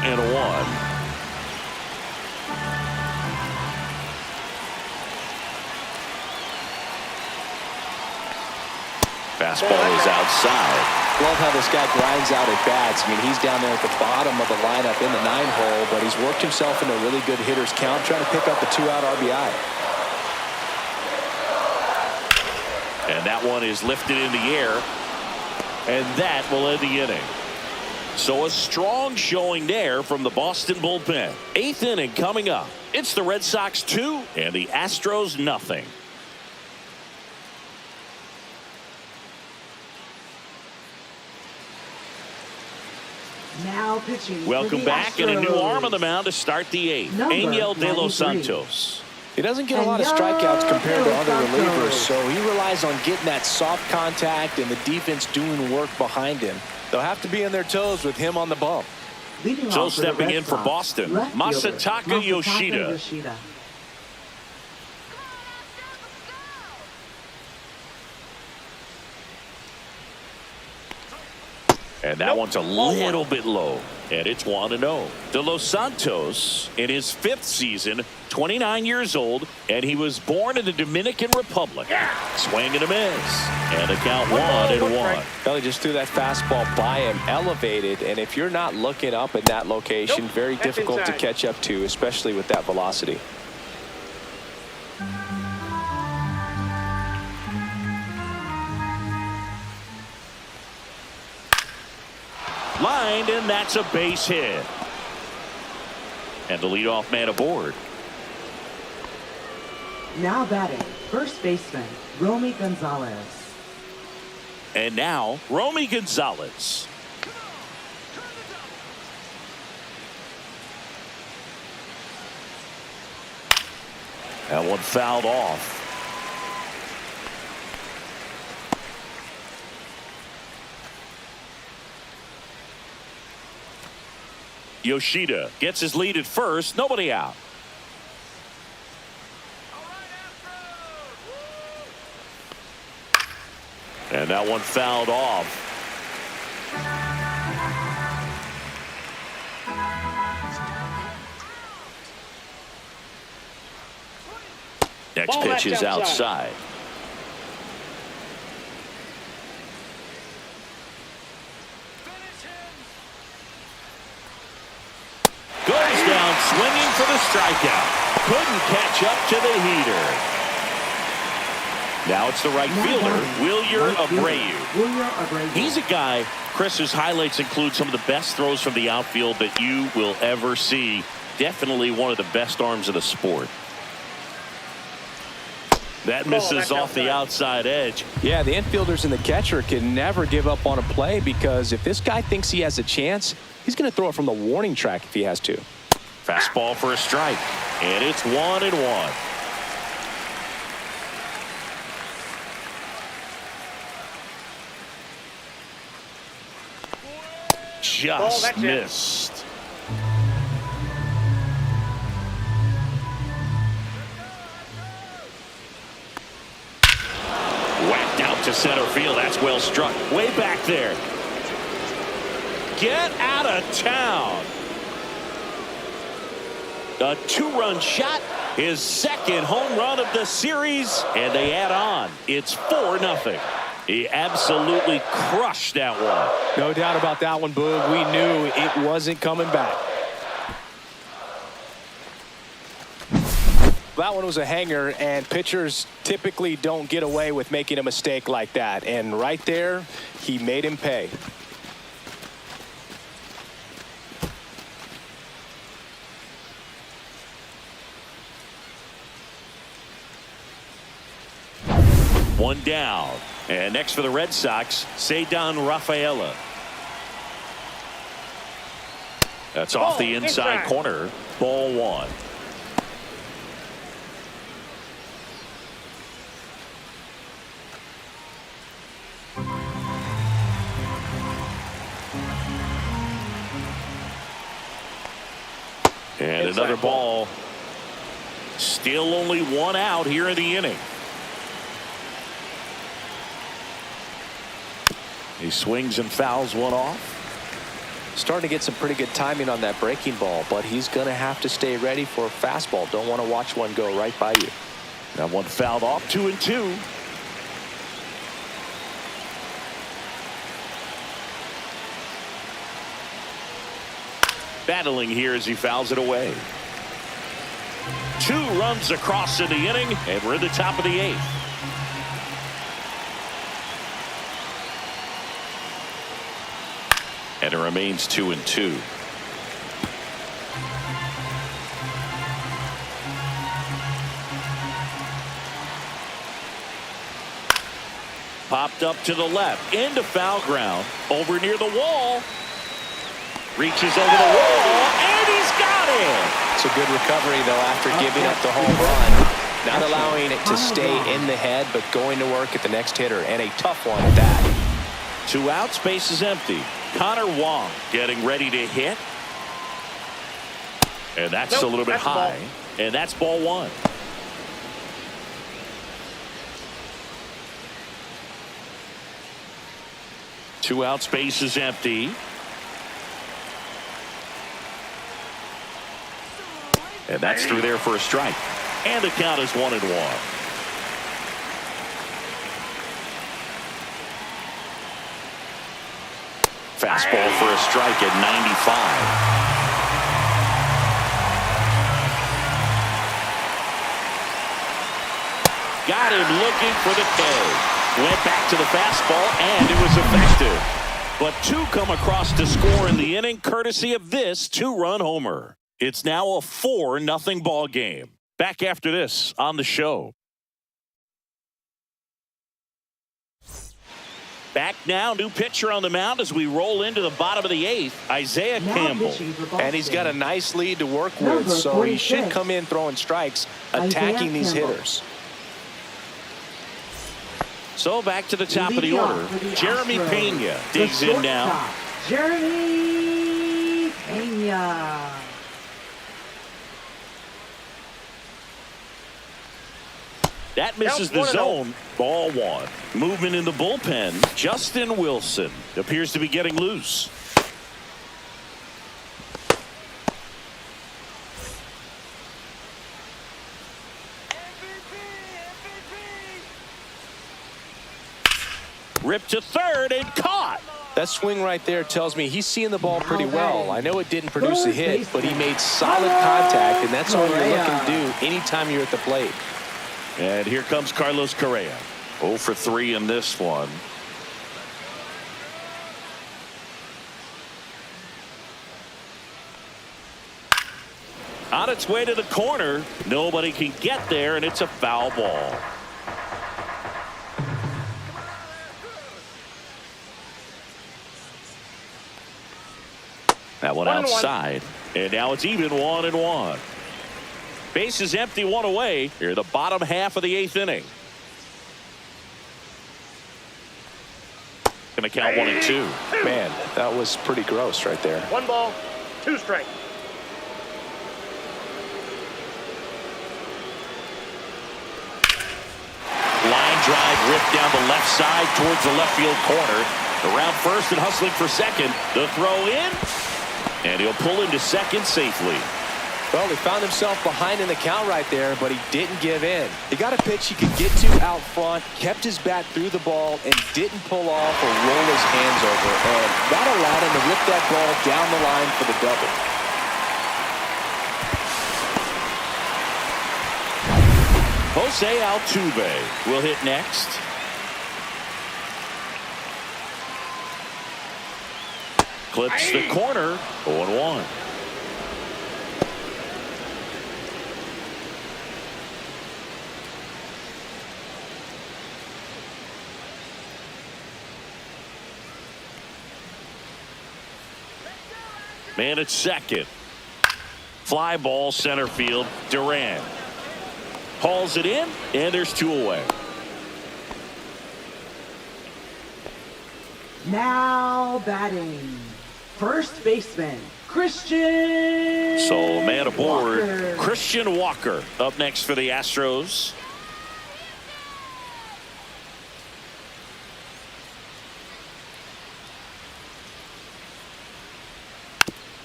Fastball is outside. Love how this guy grinds out at bats. I mean, he's down there at the bottom of the lineup in the 9-hole, but he's worked himself into a really good hitter's count, trying to pick up the 2-out RBI. And that one is lifted in the air. And that will end the inning. So a strong showing there from the Boston bullpen. 8th inning coming up. It's the Red Sox 2 and the Astros nothing. Now pitching. Welcome back, and a new arm on the mound to start the 8th. Angel De Los Santos. He doesn't get a lot of strikeouts compared to other relievers, so he relies on getting that soft contact and the defense doing work behind him. They'll have to be on their toes with him on the bump. So stepping in for Boston, Masataka Yoshida. And that one's a little bit low. And it's 1-0. De Los Santos in his 5th season, 29 years old, and he was born in the Dominican Republic. Swing and a miss. And the count 1-1. Well, he just threw that fastball by him, elevated, and if you're not looking up in that location, very difficult to catch up to, especially with that velocity. Lined, and that's a base hit. And the leadoff man aboard. Now batting, first baseman, Romy Gonzalez. And now, Romy Gonzalez. That one fouled off. Yoshida gets his lead at first. Nobody out. And that one fouled off. Next pitch is outside. Goes down swinging for the strikeout. Couldn't catch up to the heater. Now it's the right fielder, Wilyer Abreu. He's a guy, Chris, whose highlights include some of the best throws from the outfield that you will ever see. Definitely one of the best arms of the sport. That misses off the outside edge. Yeah, the infielders and the catcher can never give up on a play, because if this guy thinks he has a chance, he's going to throw it from the warning track if he has to. Fastball for a strike, and it's 1-1. Just missed. Whacked out to center field. That's well struck. Way back there. Get out of town. A two-run shot. His second home run of the series. And they add on. It's 4-0. He absolutely crushed that one. No doubt about that one, Boog. We knew it wasn't coming back. That one was a hanger, and pitchers typically don't get away with making a mistake like that. And right there, he made him pay. One down. And next for the Red Sox, Ceddanne Rafaela. That's off the inside corner. Ball one. And another ball. Still only one out here in the inning. He swings and fouls one off. Starting to get some pretty good timing on that breaking ball, but he's going to have to stay ready for a fastball. Don't want to watch one go right by you. That one fouled off. 2-2. Battling here as he fouls it away. 2 runs across in the inning, and we're in the top of the 8th. And it remains 2-2. Popped up to the left, into foul ground, over near the wall. Reaches over the wall, and he's got it. It's a good recovery, though, after giving up the home run. Not allowing it to stay in the head, but going to work at the next hitter, and a tough one at that. 2 outs, base is empty. Connor Wong getting ready to hit. And that's a little bit high. And that's ball one. Two outs, base is empty. And that's through there for a strike. And the count is 1-1. Fastball for a strike at 95. Got him looking for the K. Went back to the fastball, and it was effective. But 2 come across to score in the inning, courtesy of this 2-run homer. It's now a 4-0 ball game. Back after this on the show. Back now, new pitcher on the mound as we roll into the bottom of the 8th, Isaiah Campbell. And he's got a nice lead to work with, so he should come in throwing strikes, attacking these hitters. So back to the top of the order. Jeremy Pena digs in now. Jeremy Pena. vaya. That misses the zone. Ball one. Movement in the bullpen. Justin Wilson appears to be getting loose. Ripped to third and caught. That swing right there tells me he's seeing the ball pretty well. I know it didn't produce a hit, but he made solid contact, and that's all you're looking to do anytime you're at the plate. And here comes Carlos Correa. 0 for 3 in this one. On its way to the corner. Nobody can get there, and it's a foul ball. That one outside. And now it's even 1-1. Base is empty, one away. Here, the bottom half of the 8th inning. Gonna count 1 and 2. Man, that was pretty gross right there. 1 ball, 2 strikes. Line drive ripped down the left side towards the left field corner. Around first and hustling for second. The throw in. And he'll pull into second safely. Well, he found himself behind in the count right there, but he didn't give in. He got a pitch he could get to out front, kept his bat through the ball, and didn't pull off or roll his hands over. And that allowed him to rip that ball down the line for the double. Jose Altuve will hit next. Clips the corner. 0-1. Man at second. Fly ball center field. Duran hauls it in, and there's 2 away. Now batting. First baseman, Christian. So man aboard, Walker. Christian Walker up next for the Astros.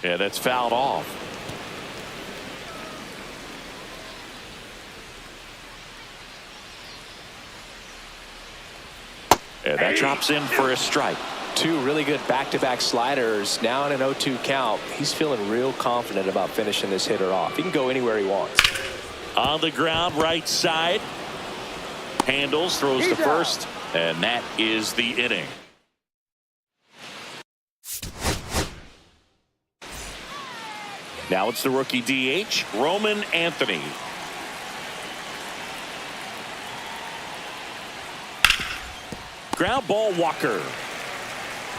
Yeah, that's fouled off. And that drops in for a strike. 2 really good back-to-back sliders. Now in an 0-2 count. He's feeling real confident about finishing this hitter off. He can go anywhere he wants. On the ground, right side. Handles, throws to first, and that is the inning. Now it's the rookie DH, Roman Anthony. Ground ball, Walker.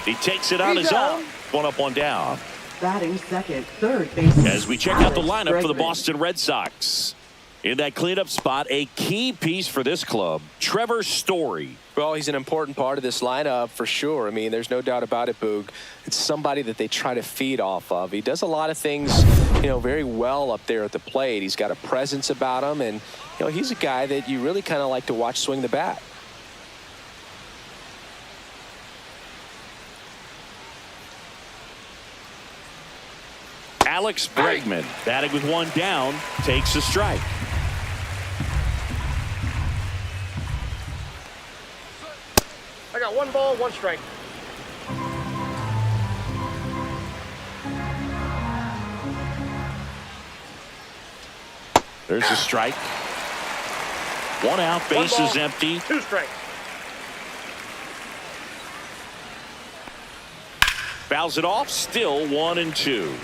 He takes it on his own. 1 up, 1 down. Batting second, third baseman. As we check out the lineup for the Bregman. Boston Red Sox. In that cleanup spot, a key piece for this club, Trevor Story. Well, he's an important part of this lineup for sure. I mean, there's no doubt about it, Boog. It's somebody that they try to feed off of. He does a lot of things, very well up there at the plate. He's got a presence about him, and, he's a guy that you really kind of like to watch swing the bat. Alex Bregman, batting with 1 down, takes a strike. I got 1 ball, 1 strike. There's a strike. 1 out, base is empty. 2 strikes. Fouls it off, still 1 and 2.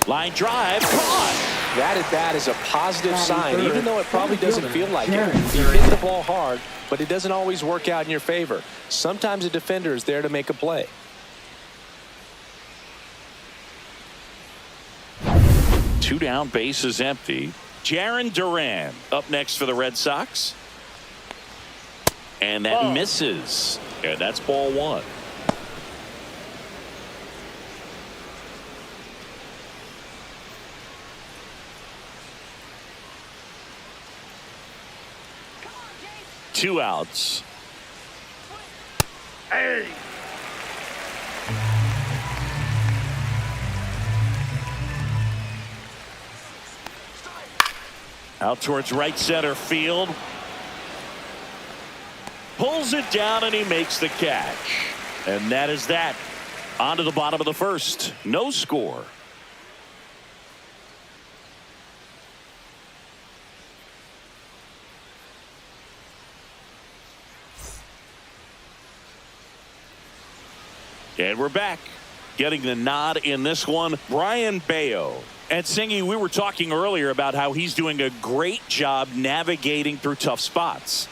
Line drive, caught. That at bat is a positive Batting sign, third, even though it probably doesn't feel like it. Jaron You hit the ball hard, but it doesn't always work out in your favor. Sometimes a defender is there to make a play. Two down, base is empty. Jaron Duran up next for the Red Sox. And that misses. And that's ball one. Two outs. Hey. Out towards right center field. Pulls it down and he makes the catch. And that is that. On to the bottom of the first. No score. And we're back. Getting the nod in this one, Brian Bayo. And Singy, we were talking earlier about how he's doing a great job navigating through tough spots.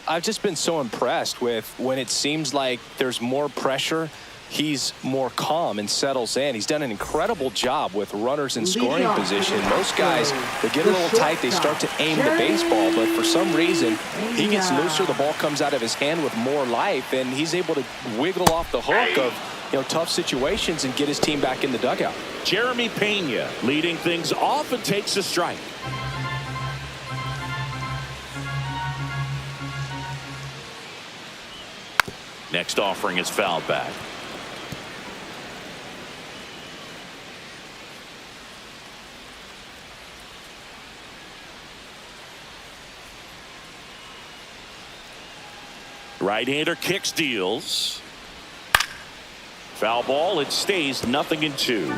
I've just been so impressed with when it seems like there's more pressure, he's more calm and settles in. He's done an incredible job with runners in scoring position. Most guys, they get a little tight, they start to aim the baseball, but for some reason, he gets looser, the ball comes out of his hand with more life, and he's able to wiggle off the hook of tough situations and get his team back in the dugout. Jeremy Pena leading things off and takes a strike. Next offering is fouled back. Right-hander kicks, deals. Foul ball. It stays 0-2.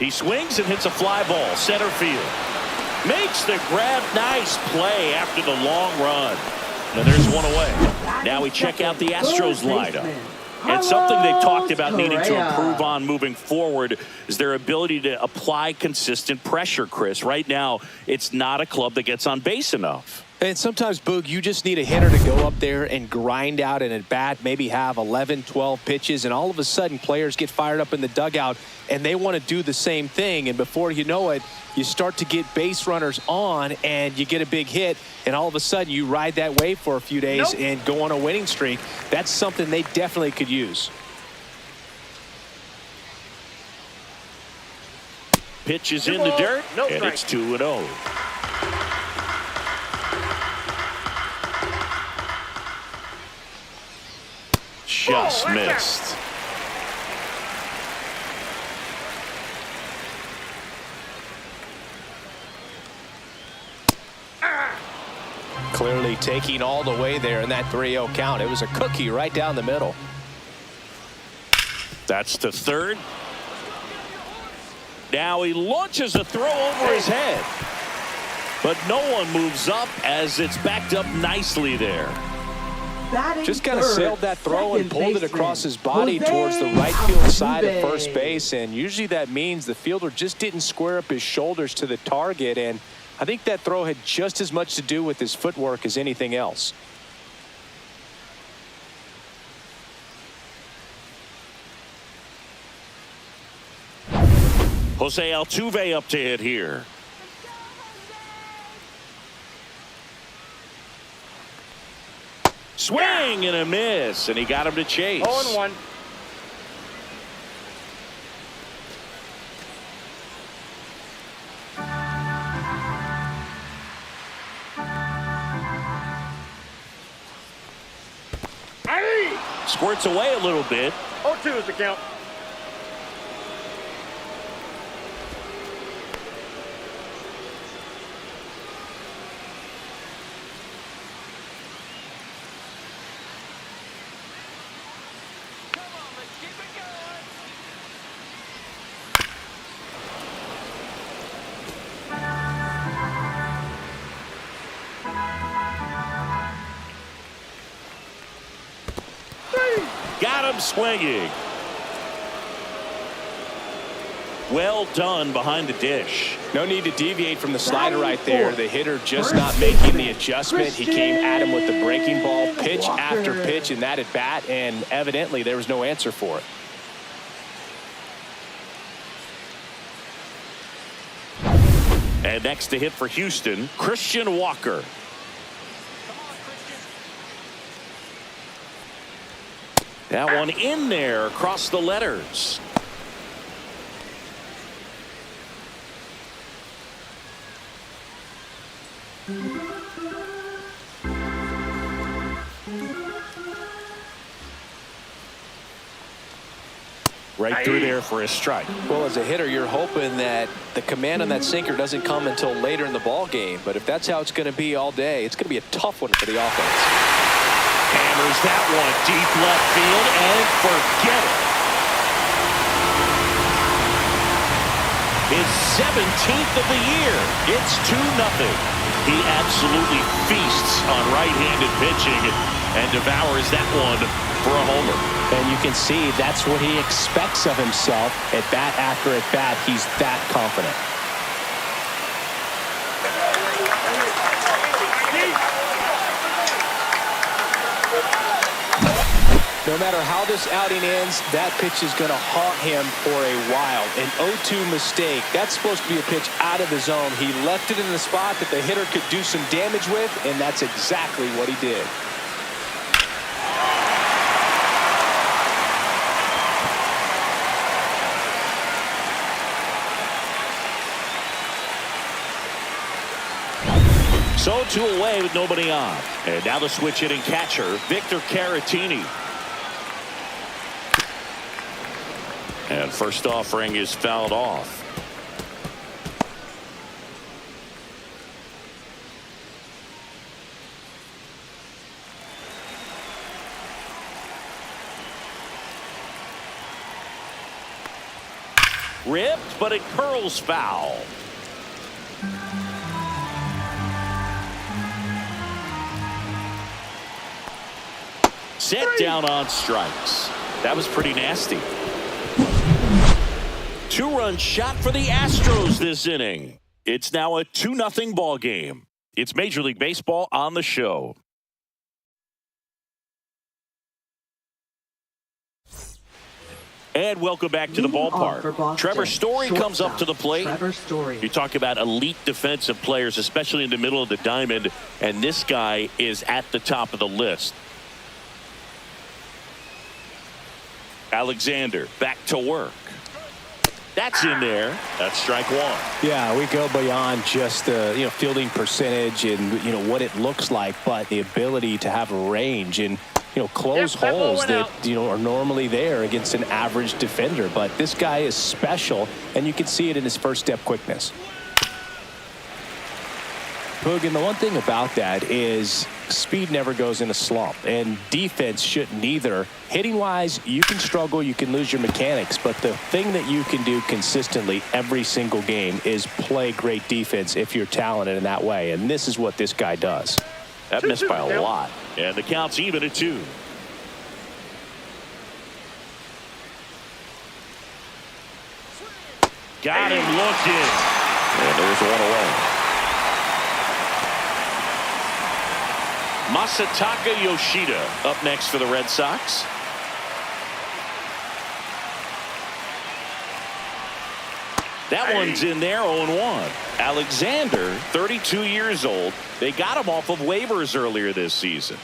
He swings and hits a fly ball. Center field. Makes the grab. Nice play after the long run. And there's one away. Now we check out the Astros lineup. And something they've talked about needing to improve on moving forward is their ability to apply consistent pressure, Chris. Right now, it's not a club that gets on base enough. And sometimes, Boog, you just need a hitter to go up there and grind out an at-bat, maybe have 11, 12 pitches, and all of a sudden players get fired up in the dugout, and they want to do the same thing. And before you know it, you start to get base runners on, and you get a big hit, and all of a sudden you ride that wave for a few days and go on a winning streak. That's something they definitely could use. Pitch is in the dirt, and it's 2-0. Just missed. Clearly taking all the way there in that 3-0 count. It was a cookie right down the middle. That's to third. Now he launches a throw over his head. But no one moves up as it's backed up nicely there. Just kind of sailed that throw and pulled it across his body towards the right field side of first base. And usually that means the fielder just didn't square up his shoulders to the target. And I think that throw had just as much to do with his footwork as anything else. Jose Altuve up to hit here. Swing and a miss, and he got him to chase. 0-1. Squirts away a little bit. 0-2 is the count. Got him swinging. Well done behind the dish. No need to deviate from the slider right there. The hitter just not making the adjustment. He came at him with the breaking ball, pitch after pitch in that at bat, and evidently there was no answer for it. And next to hit for Houston, Christian Walker. That one in there across the letters. Right through there for a strike. Well, as a hitter, you're hoping that the command on that sinker doesn't come until later in the ball game. But if that's how it's going to be all day, it's going to be a tough one for the offense. Hammers that one deep left field and forget it. His 17th of the year. It's 2-0. He absolutely feasts on right-handed pitching and devours that one for a homer. And you can see that's what he expects of himself at bat after at bat. He's that confident. No matter how this outing ends, that pitch is going to haunt him for a while. An 0-2 mistake. That's supposed to be a pitch out of the zone. He left it in the spot that the hitter could do some damage with, and that's exactly what he did. So 2 away with nobody on. And now the switch hitting catcher, Victor Caratini. And first offering is fouled off. Ripped, but it curls foul. Set down on strikes. That was pretty nasty. 2-run shot for the Astros this inning. It's now a 2-0 ball game. It's Major League Baseball on the show. And welcome back to the ballpark. Trevor Story comes up to the plate. You talk about elite defensive players, especially in the middle of the diamond, and this guy is at the top of the list. Alexander back to work. That's in there. That's strike one. Yeah, we go beyond just the fielding percentage and what it looks like, but the ability to have range and close holes that are normally there against an average defender. But this guy is special, and you can see it in his first step quickness. Boog, and the one thing about that is speed never goes in a slump, and defense shouldn't either. Hitting wise, you can struggle, you can lose your mechanics, but the thing that you can do consistently every single game is play great defense if you're talented in that way, and this is what this guy does. That missed by a lot, and the count's even at 2. Got him looking, and there's one away. Masataka Yoshida up next for the Red Sox. That one's in there, 0-1. Alexander, 32 years old. They got him off of waivers earlier this season.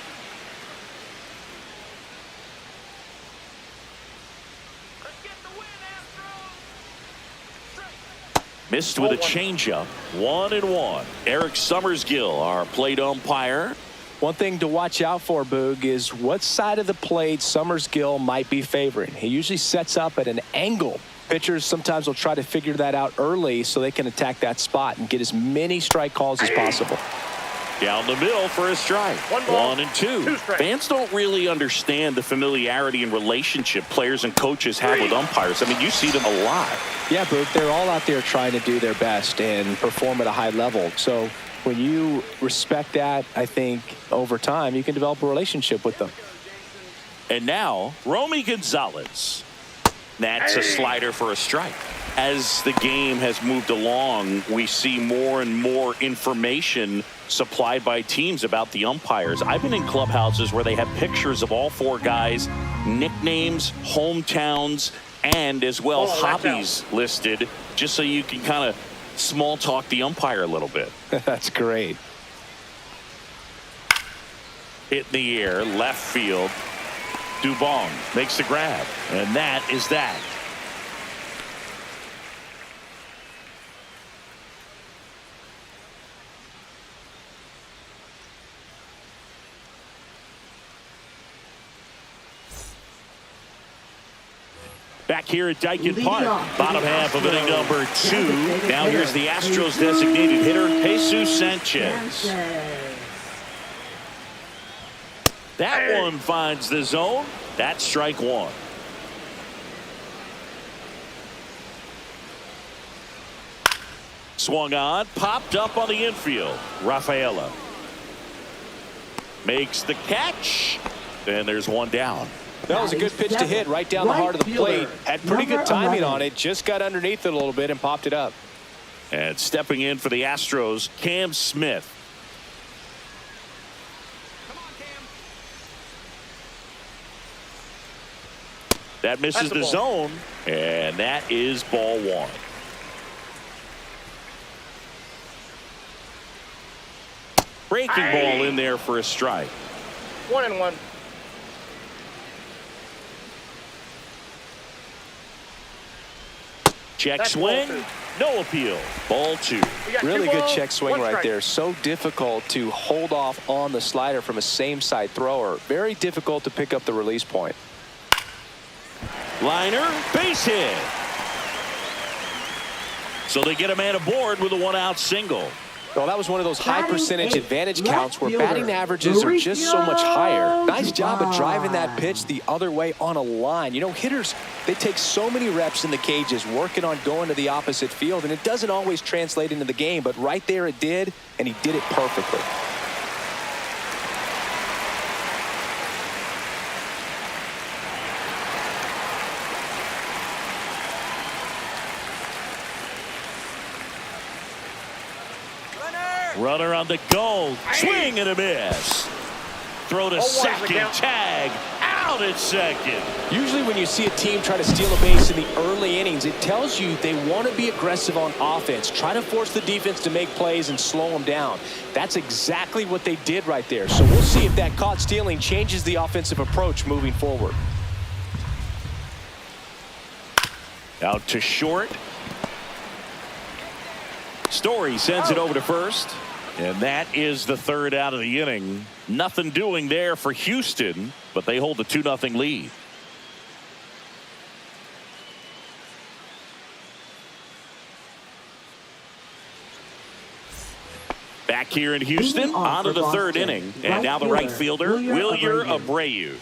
Missed with a changeup. 1-1. Eric Summersgill, our plate umpire. One thing to watch out for, Boog, is what side of the plate Summersgill might be favoring. He usually sets up at an angle. Pitchers sometimes will try to figure that out early so they can attack that spot and get as many strike calls as possible. Down the middle for a strike. 1-2. Fans don't really understand the familiarity and relationship players and coaches have with umpires. I mean, you see them a lot. Yeah, Boog, they're all out there trying to do their best and perform at a high level. So when you respect that, I think over time you can develop a relationship with them. And now, Romy Gonzalez. That's a slider for a strike. As the game has moved along, we see more and more information supplied by teams about the umpires. I've been in clubhouses where they have pictures of all 4 guys, nicknames, hometowns, and as well hobbies listed, just so you can kind of small talk the umpire a little bit. That's great. Hit in the air, left field. Dubon makes the grab, and that is that. Back here at Dyken Park, bottom half of inning number 2. Now here's the Astros designated hitter, Jesus Sanchez. That one finds the zone. That's strike 1. Swung on, popped up on the infield. Rafaela makes the catch, and there's one down. That was a good pitch to hit right down the heart of the plate. Had pretty good timing on it. Just got underneath it a little bit and popped it up. And stepping in for the Astros, Cam Smith. That misses the zone, and that is ball 1. Breaking ball in there for a strike. 1-1. Check That's swing, ball 2. no appeal. Ball 2. Really good check swing right strike. there. So difficult to hold off on the slider from a same side thrower. Very difficult to pick up the release point. Liner, base hit. So they get a man aboard with a 1-out single. Well, that was one of those high percentage eight, advantage left counts where fielder, batting averages are just so much higher. Nice job of driving that Dubon. pitch the other way on a line. You know, hitters, they take so many reps in the cages working on going to the opposite field, and it doesn't always translate into the game, but right there it did, and he did it perfectly. Runner on the goal. Swing and a miss. Throw to second. Tag out at second. Usually when you see a team try to steal a base in the early innings, it tells you they want to be aggressive on offense. Try to force the defense to make plays and slow them down. That's exactly what they did right there. So we'll see if that caught stealing changes the offensive approach moving forward. Out to short. Story sends it over to first. And that is the 3rd out of the inning. Nothing doing there for Houston, but they hold the 2-0 lead. Back here in Houston, on to the 3rd inning. And now the right fielder, Wilyer Abreu.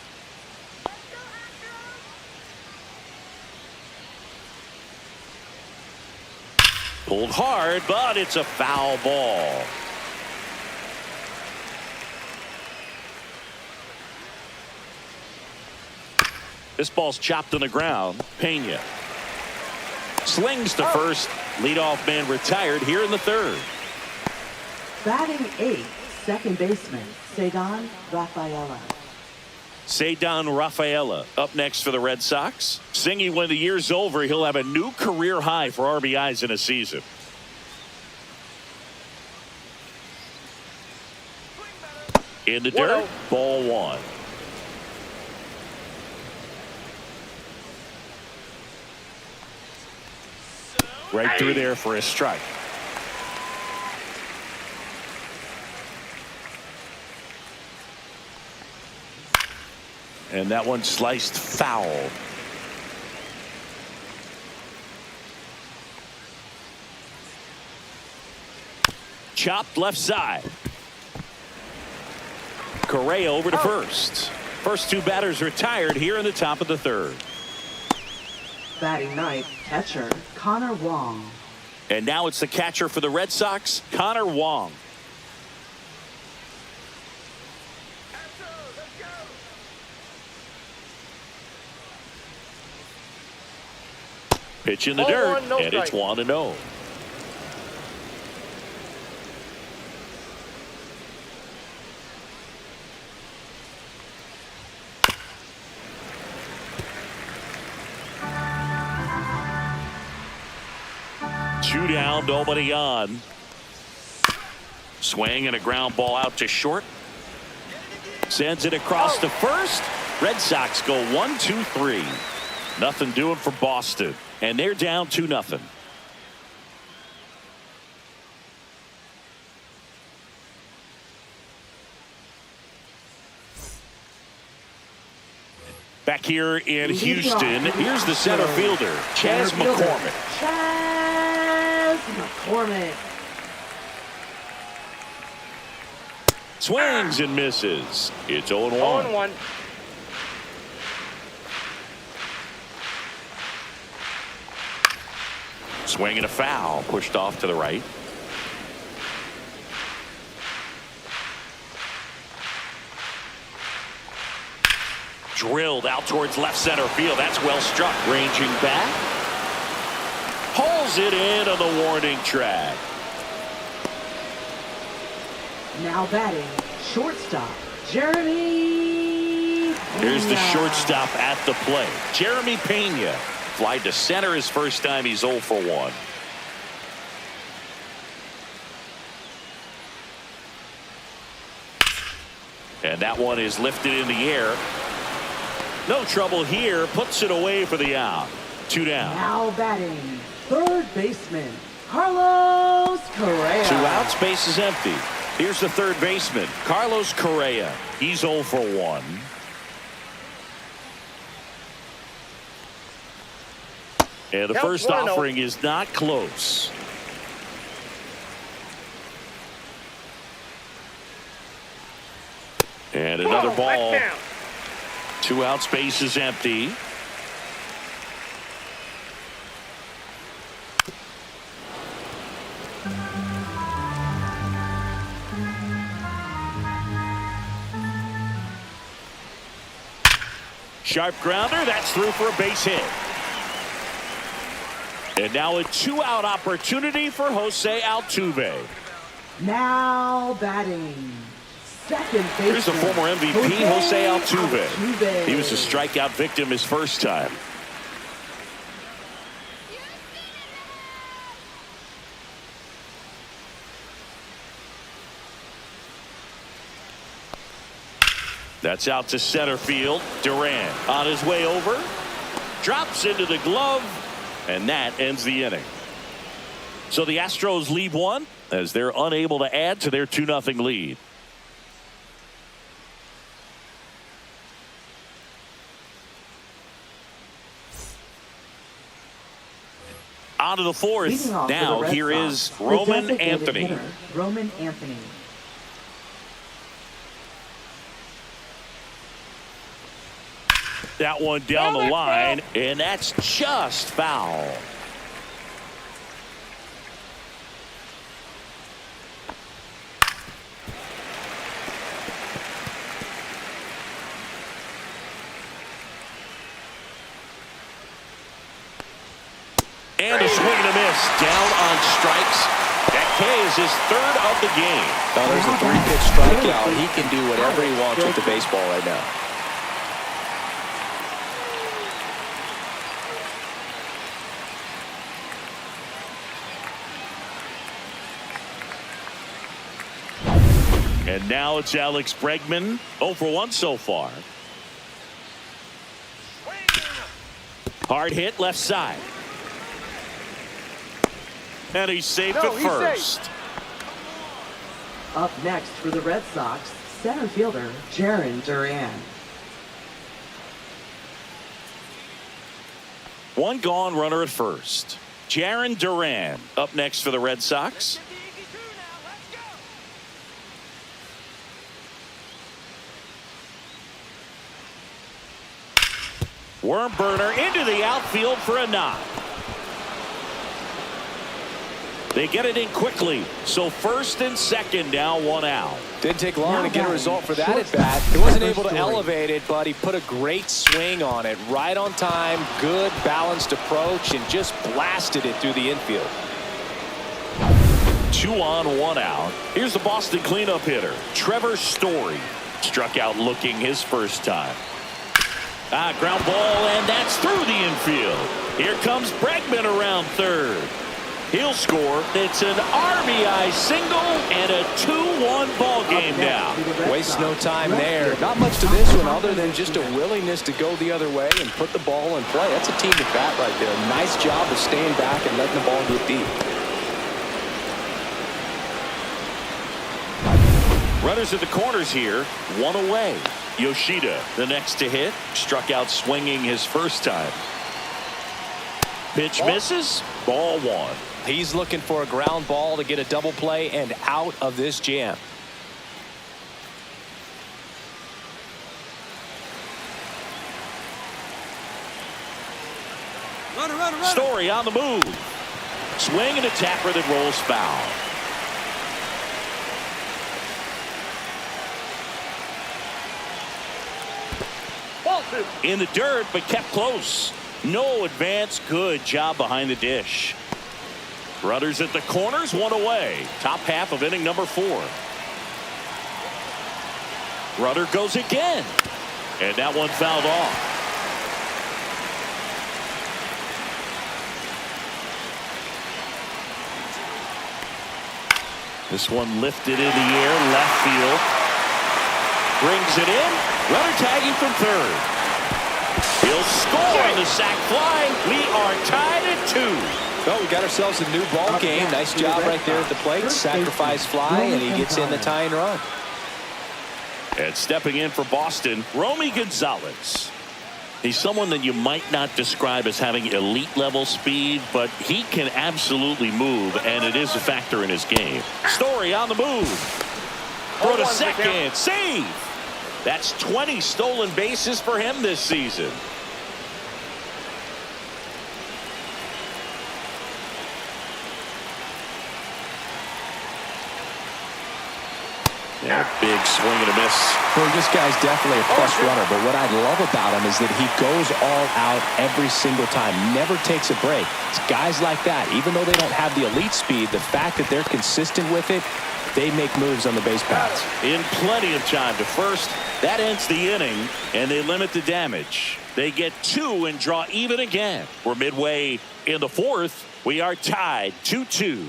Pulled hard, but it's a foul ball. This ball's chopped on the ground. Pena slings to first. Leadoff man retired here in the 3rd. Batting 8th, second baseman, Cedar Rafaela. Cedar Rafaela up next for the Red Sox. Singy, when the year's over, he'll have a new career high for RBIs in a season. In the dirt, ball 1. Right through there for a strike. And that one sliced foul. Chopped left side. Correa over to first. First 2 batters retired here in the top of the 3rd. Batting 9th, catcher, Connor Wong. And now it's the catcher for the Red Sox, Connor Wong. Pitch in the dirt, and it's 1-0. 2 down, nobody on. Swing and a ground ball out to short. Sends it across to first. Red Sox go 1-2-3. Nothing doing for Boston, and they're down 2-0. Back here in Houston, here's the center fielder, Chas McCormick. Chas McCormick. Swings and misses. It's 0-1. 0-1. Swing and a foul, pushed off to the right. Drilled out towards left center field. That's well struck. Ranging back. Pulls it in on the warning track. Now batting, shortstop, Jeremy. Here's the Pena. shortstop at the plate. Jeremy Pena. Flied to center his first time. He's 0 for 1. And that one is lifted in the air. No trouble here. Puts it away for the out. 2 down. Now batting, third baseman, Carlos Correa. 2 outs. Base is empty. Here's the third baseman, Carlos Correa. He's 0 for 1. And the first offering is not close. And another ball. 2 outs, base is empty. Sharp grounder, that's through for a base hit. And now a 2-out opportunity for Jose Altuve. Now batting, second baseman. Here's the former MVP, Jose Altuve. He was a strikeout victim his first time. That's out to center field. Durant on his way over. Drops into the glove. And that ends the inning. So the Astros lead 1 as they're unable to add to their 2-0 lead. On to the fourth. Now here is Roman Anthony. Roman Anthony. That one down the line, and that's just foul. And a swing and a miss. Down on strikes. That K is his third of the game. Now there's a 3-pitch strikeout. He can do whatever he wants with the baseball right now. And now it's Alex Bregman, 0 for 1 so far. Hard hit left side. And he's safe at first. Up next for the Red Sox, center fielder Jarren Duran. 1 gone, runner at first. Jarren Duran up next for the Red Sox. Worm burner into the outfield for a knock. They get it in quickly. So first and second now, 1 out. Didn't take long to get a result for that at bat. He wasn't able to elevate it, but he put a great swing on it. Right on time, good balanced approach, and just blasted it through the infield. 2 on, 1 out. Here's the Boston cleanup hitter, Trevor Story. Struck out looking his first time. Ground ball, and that's through the infield. Here comes Bregman around third. He'll score. It's an RBI single and a 2-1 ball game now. Waste no time there. Not much to this one other than just a willingness to go the other way and put the ball in play. That's a team at bat right there. Nice job of staying back and letting the ball get deep. Runners at the corners here, one away. Yoshida, the next to hit, struck out swinging his first time. Pitch misses, ball one. He's looking for a ground ball to get a double play and out of this jam. Runner. Story on the move. Swing and a tapper that rolls foul. Ball two. In the dirt, but kept close. No advance. Good job behind the dish. Runners at the corners, one away. Top half of inning number 4. Runner goes again. And that one fouled off. This one lifted in the air, left field. Brings it in. Runner tagging from third. He'll score on the sac fly. We are tied at 2. Well, we got ourselves a new ball game. Nice job right there at the plate. Sacrifice fly, and he gets in the tying run. And stepping in for Boston, Romy Gonzalez. He's someone that you might not describe as having elite level speed, but he can absolutely move, and it is a factor in his game. Story on the move. Throw to second. Save. That's 20 stolen bases for him this season. Yeah, big swing and a miss. Well, this guy's definitely a plus runner, but what I love about him is that he goes all out every single time, never takes a break. It's guys like that, even though they don't have the elite speed, the fact that they're consistent with it, they make moves on the base paths. In plenty of time to first. That ends the inning, and they limit the damage. They get 2 and draw even again. We're midway in the 4th. We are tied 2-2.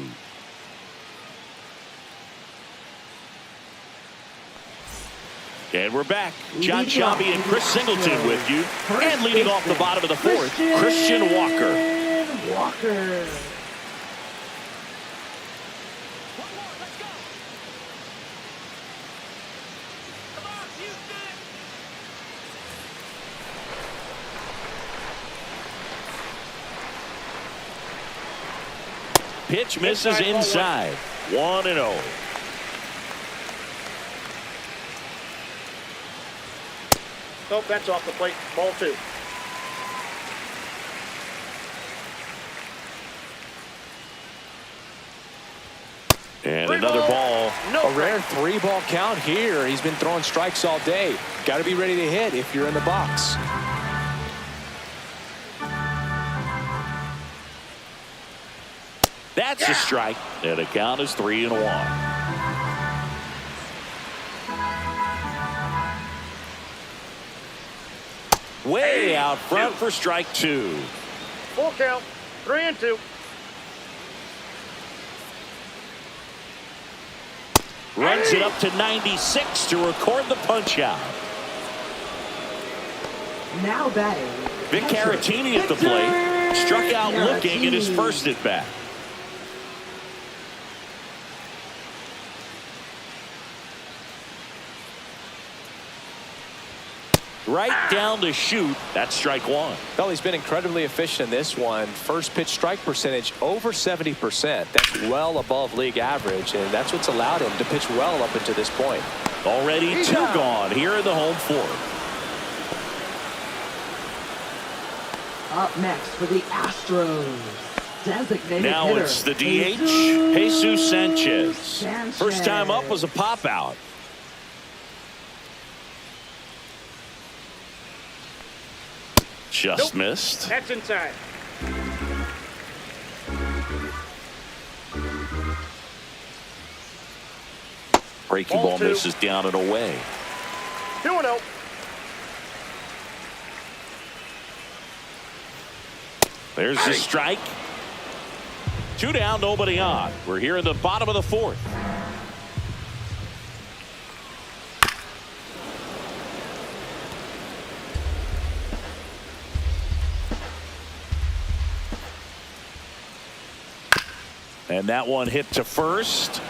And we're back. John Sciambi and Chris Singleton with you. And leading off the bottom of the 4th, Christian Walker. Pitch misses inside. 1-0. Nope, that's off the plate. Ball two. And another ball. A rare 3-ball count here. He's been throwing strikes all day. Got to be ready to hit if you're in the box. That's a strike. And the count is 3-1. Way out front for strike 2. Full count. 3-2. Runs it up to 96 to record the punch out. Now batting. Vic Caratini at the plate. Struck out looking in his first at bat. Right down the chute. That's strike 1. Well, he's been incredibly efficient in this one. First pitch strike percentage over 70%. That's well above league average, and that's what's allowed him to pitch well up until this point. Already 2 gone here in the home 4th. Up next for the Astros, designated now hitter, it's the DH, Jesus Sanchez. First time up was a pop out. Just missed. That's inside. Breaking ball misses down and away. 2-0. There's the strike. Two down, nobody on. We're here in the bottom of the fourth. And that one hit to first.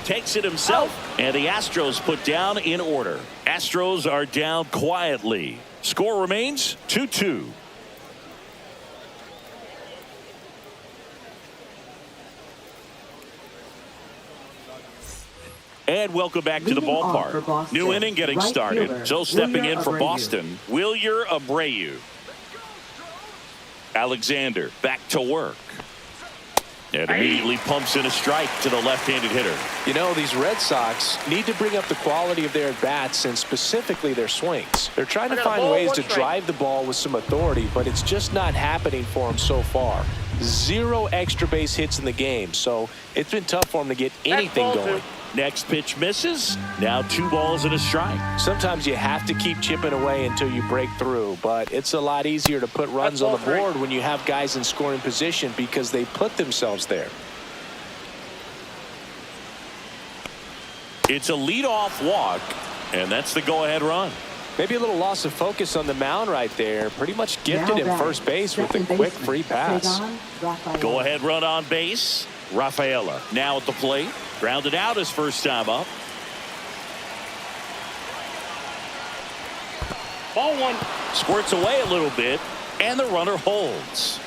Takes it himself. And the Astros put down in order. Astros are down quietly. Score remains 2-2. And welcome back to the ballpark. New inning getting started. So stepping in for Boston, Wilyer Abreu. Alexander back to work. And immediately pumps in a strike to the left-handed hitter. You know, these Red Sox need to bring up the quality of their at-bats and specifically their swings. They're trying to find ways to drive the ball with some authority, but it's just not happening for them so far. 0 extra base hits in the game, so it's been tough for them to get anything going. Next pitch misses. Now 2 balls and a strike. Sometimes you have to keep chipping away until you break through, but it's a lot easier to put runs on the board when you have guys in scoring position because they put themselves there. It's a leadoff walk, and that's the go-ahead run. Maybe a little loss of focus on the mound right there. Pretty much gifted him first base with a quick free pass. Go-ahead run on base. Rafaela now at the plate. Grounded out his first time up. Ball 1. Squirts away a little bit, and the runner holds.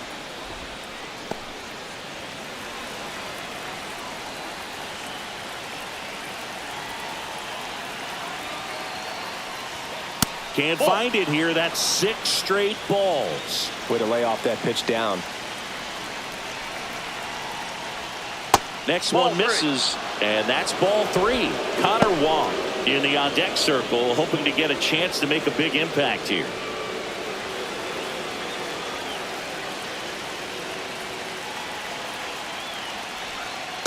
Can't find it here. That's 6 straight balls. Way to lay off that pitch down. Next one misses, and that's ball 3. Connor Wong in the on-deck circle, hoping to get a chance to make a big impact here.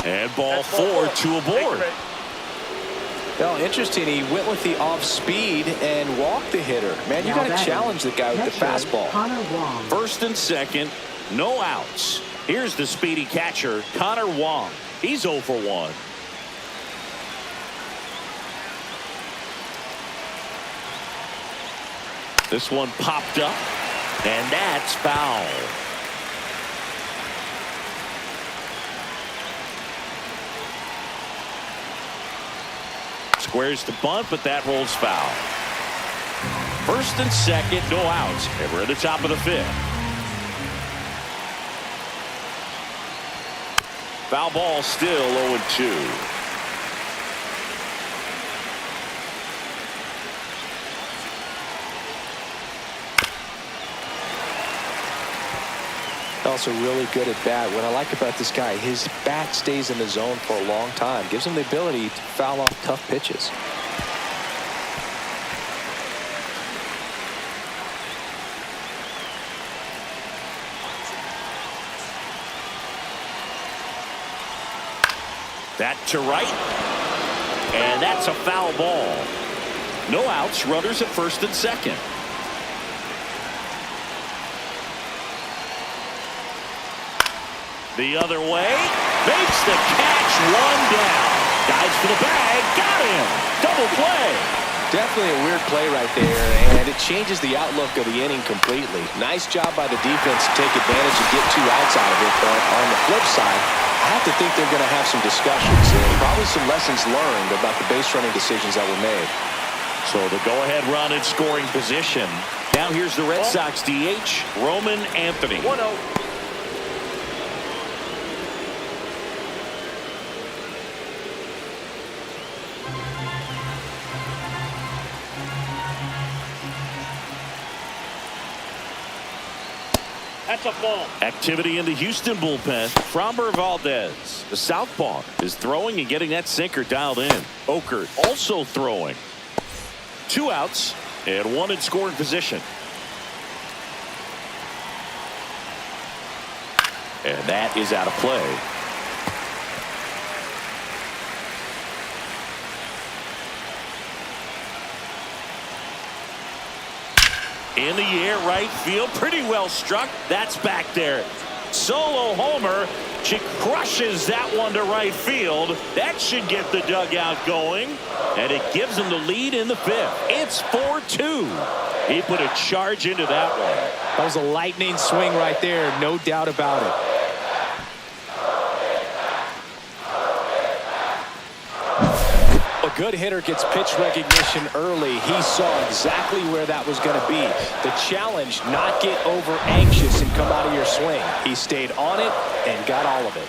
And ball 4, 2 aboard. Well, interesting. He went with the off speed and walked the hitter. Man, you got to challenge the guy with the fastball. First and second, no outs. Here's the speedy catcher, Connor Wong. He's 0 for 1. This one popped up, and that's foul. Squares to bunt, but that rolls foul. First and second, no outs. And we're at the top of the 5th. Foul ball, still 0-2. Also really good at bat. What I like about this guy, his bat stays in the zone for a long time. Gives him the ability to foul off tough pitches. That to right. And that's a foul ball. No outs, runners at first and second. The other way. Makes the catch, 1 down. Dives for the bag. Got him. Double play. Definitely a weird play right there, and it changes the outlook of the inning completely. Nice job by the defense to take advantage and get 2 outs out of it. But on the flip side, I have to think they're going to have some discussions and probably some lessons learned about the base running decisions that were made. So the go-ahead run in scoring position. Now here's the Red Sox DH, Roman Anthony. 1-0. That's a ball. Activity in the Houston bullpen. Framber Valdez, the southpaw, is throwing and getting that sinker dialed in. Okert also throwing. 2 outs and 1 in scoring position. And that is out of play. In the air, right field, pretty well struck. That's back there. Solo homer, She crushes that one to right field. That should get the dugout going. And it gives them the lead in the fifth. It's 4-2. He put a charge into that one. That was a lightning swing right there. No doubt about it. A good hitter gets pitch recognition early. He saw exactly where that was going to be. The challenge, not get over anxious and come out of your swing. He stayed on it and got all of it.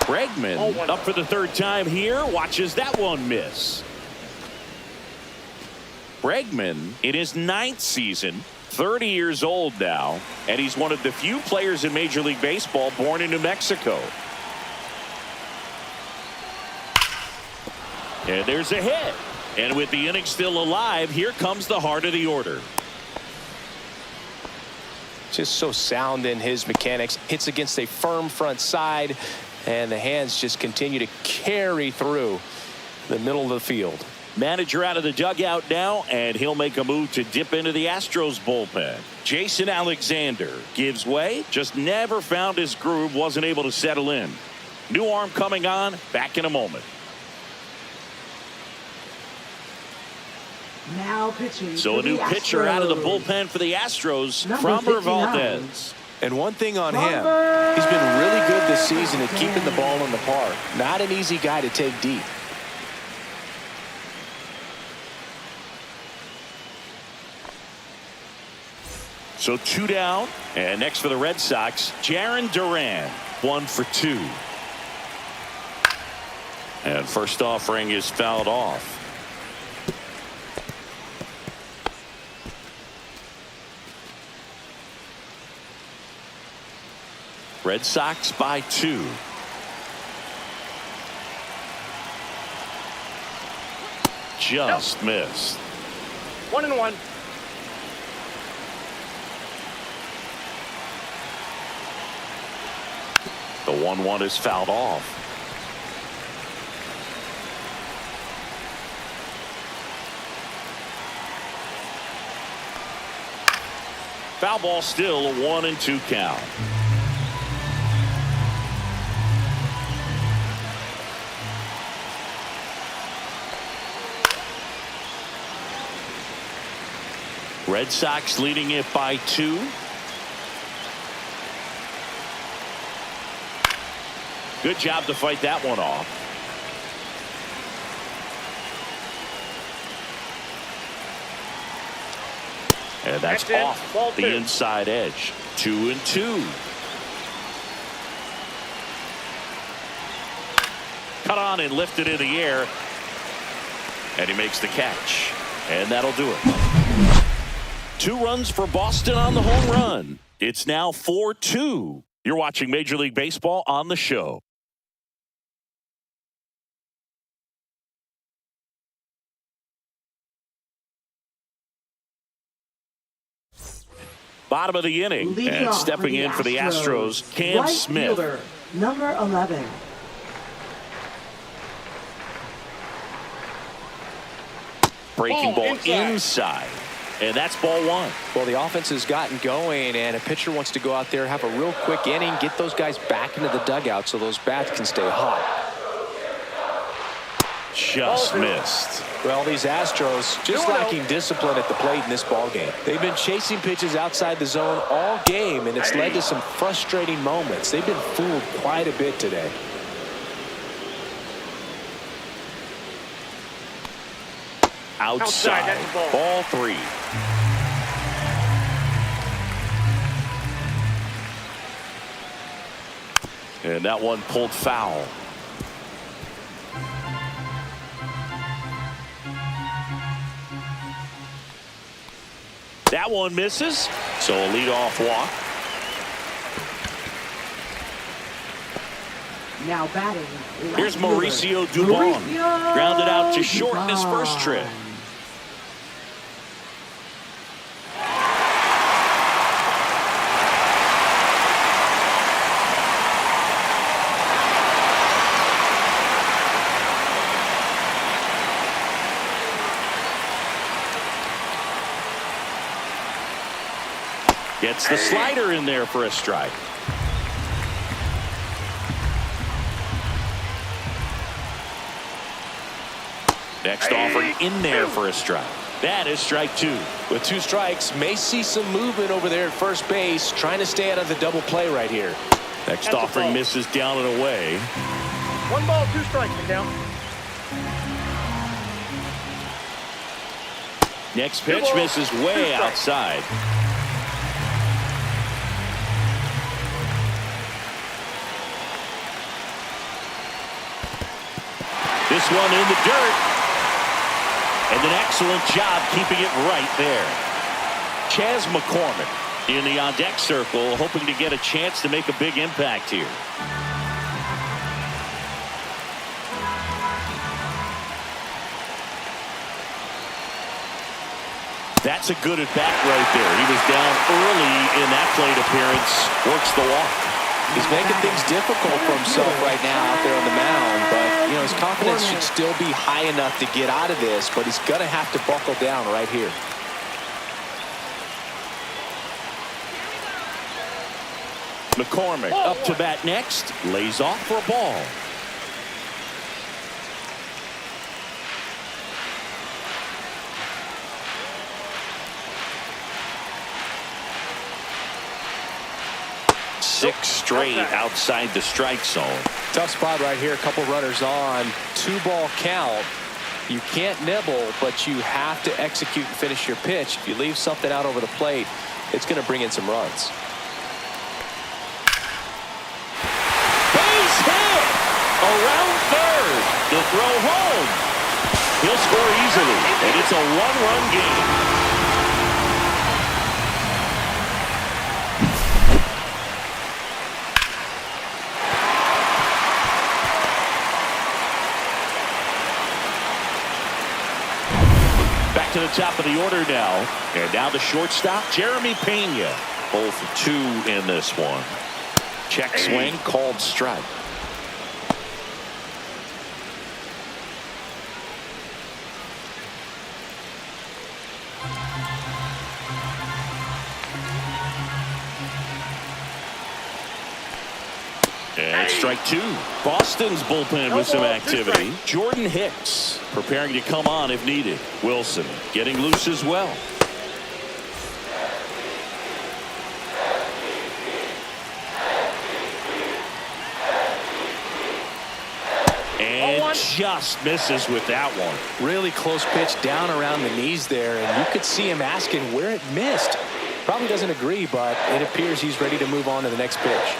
Bregman up for the third time here. Watches that one miss. Bregman in his 9th season, 30 years old now, and he's one of the few players in Major League Baseball born in New Mexico. And there's a hit. And with the inning still alive, here comes the heart of the order. Just so sound in his mechanics. Hits against a firm front side, and the hands just continue to carry through the middle of the field. Manager out of the dugout now, and he'll make a move to dip into the Astros bullpen. Jason Alexander gives way, just never found his groove, wasn't able to settle in. New arm coming on, back in a moment. Now pitching. So a new pitcher out of the bullpen for the Astros, Framber Valdez. And one thing on him, he's been really good this season at keeping the ball in the park. Not an easy guy to take deep. So 2 down, and next for the Red Sox, Jarren Duran, 1 for 2. And first offering is fouled off. Red Sox by 2. Just missed. 1-1. The 1-1 is fouled off. Foul ball still, a 1-2 count. Red Sox leading it by 2. Good job to fight that one off. And that's off the inside edge. 2-2. Cut on and lifted in the air. And he makes the catch. And that'll do it. 2 runs for Boston on the home run. It's now 4-2. You're watching Major League Baseball on the show. Bottom of the inning, and stepping in for the Astros, Cam Smith. Fielder, number 11. Breaking ball inside. And that's ball 1. Well, the offense has gotten going, and a pitcher wants to go out there, have a real quick inning, get those guys back into the dugout so those bats can stay hot. Just missed. Well, these Astros just lacking discipline at the plate in this ball game. They've been chasing pitches outside the zone all game, and it's led to some frustrating moments. They've been fooled quite a bit today. Outside. Ball 3. And that one pulled foul. That one misses. So a leadoff walk. Now batting. Here's Mauricio Dubon. Grounded out to short in his first trip. Gets the slider in there for a strike. Next offering in there for a strike. That is strike two. With 2 strikes, may see some movement over there at first base, trying to stay out of the double play right here. Next offering misses down and away. 1 ball, 2 strikes to count. Next pitch misses way outside. This one in the dirt. And an excellent job keeping it right there. Chas McCormick in the on-deck circle, hoping to get a chance to make a big impact here. That's a good at-bat right there. He was down early in that plate appearance. Works the walk. He's making things difficult for himself right now out there on the mound, but you know his confidence should still be high enough to get out of this, but he's gonna have to buckle down right here. McCormick up to bat next, lays off for a ball. Six straight outside the strike zone. Tough spot right here. A couple runners on. 2-ball count. You can't nibble, but you have to execute and finish your pitch. If you leave something out over the plate, it's going to bring in some runs. Base hit! Around third. The throw home. He'll score easily, and it's a 1-run game. To the top of the order now, and now the shortstop Jeremy Pena, both 2 in this one. Check swing, called strike. And strike 2. Boston's bullpen with some activity. Jordan Hicks preparing to come on if needed. Wilson getting loose as well. And just misses with that one. Really close pitch down around the knees there, and you could see him asking where it missed. Probably doesn't agree, but it appears he's ready to move on to the next pitch.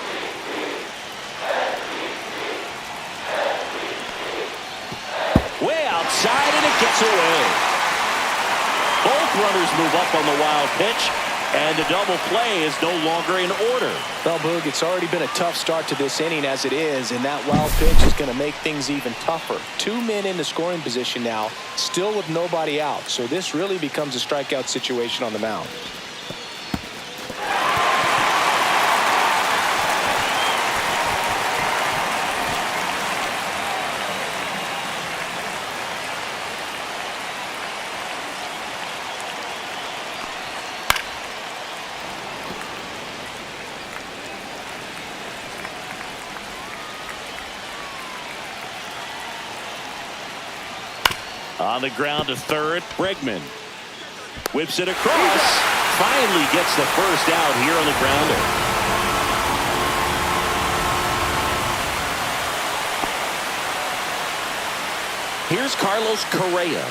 Outside, and it gets away. Both runners move up on the wild pitch, and the double play is no longer in order. Well, Boog, it's already been a tough start to this inning as it is, and that wild pitch is going to make things even tougher. 2 men in the scoring position now, still with nobody out, so this really becomes a strikeout situation on the mound. On the ground to third, Bregman whips it across. Finally gets the first out here on the grounder. Here's Carlos Correa.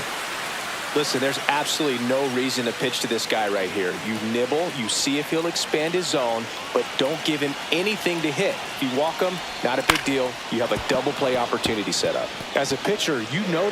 Listen, there's absolutely no reason to pitch to this guy right here. You nibble, you see if he'll expand his zone, but don't give him anything to hit. If you walk him, not a big deal. You have a double play opportunity set up. As a pitcher, you know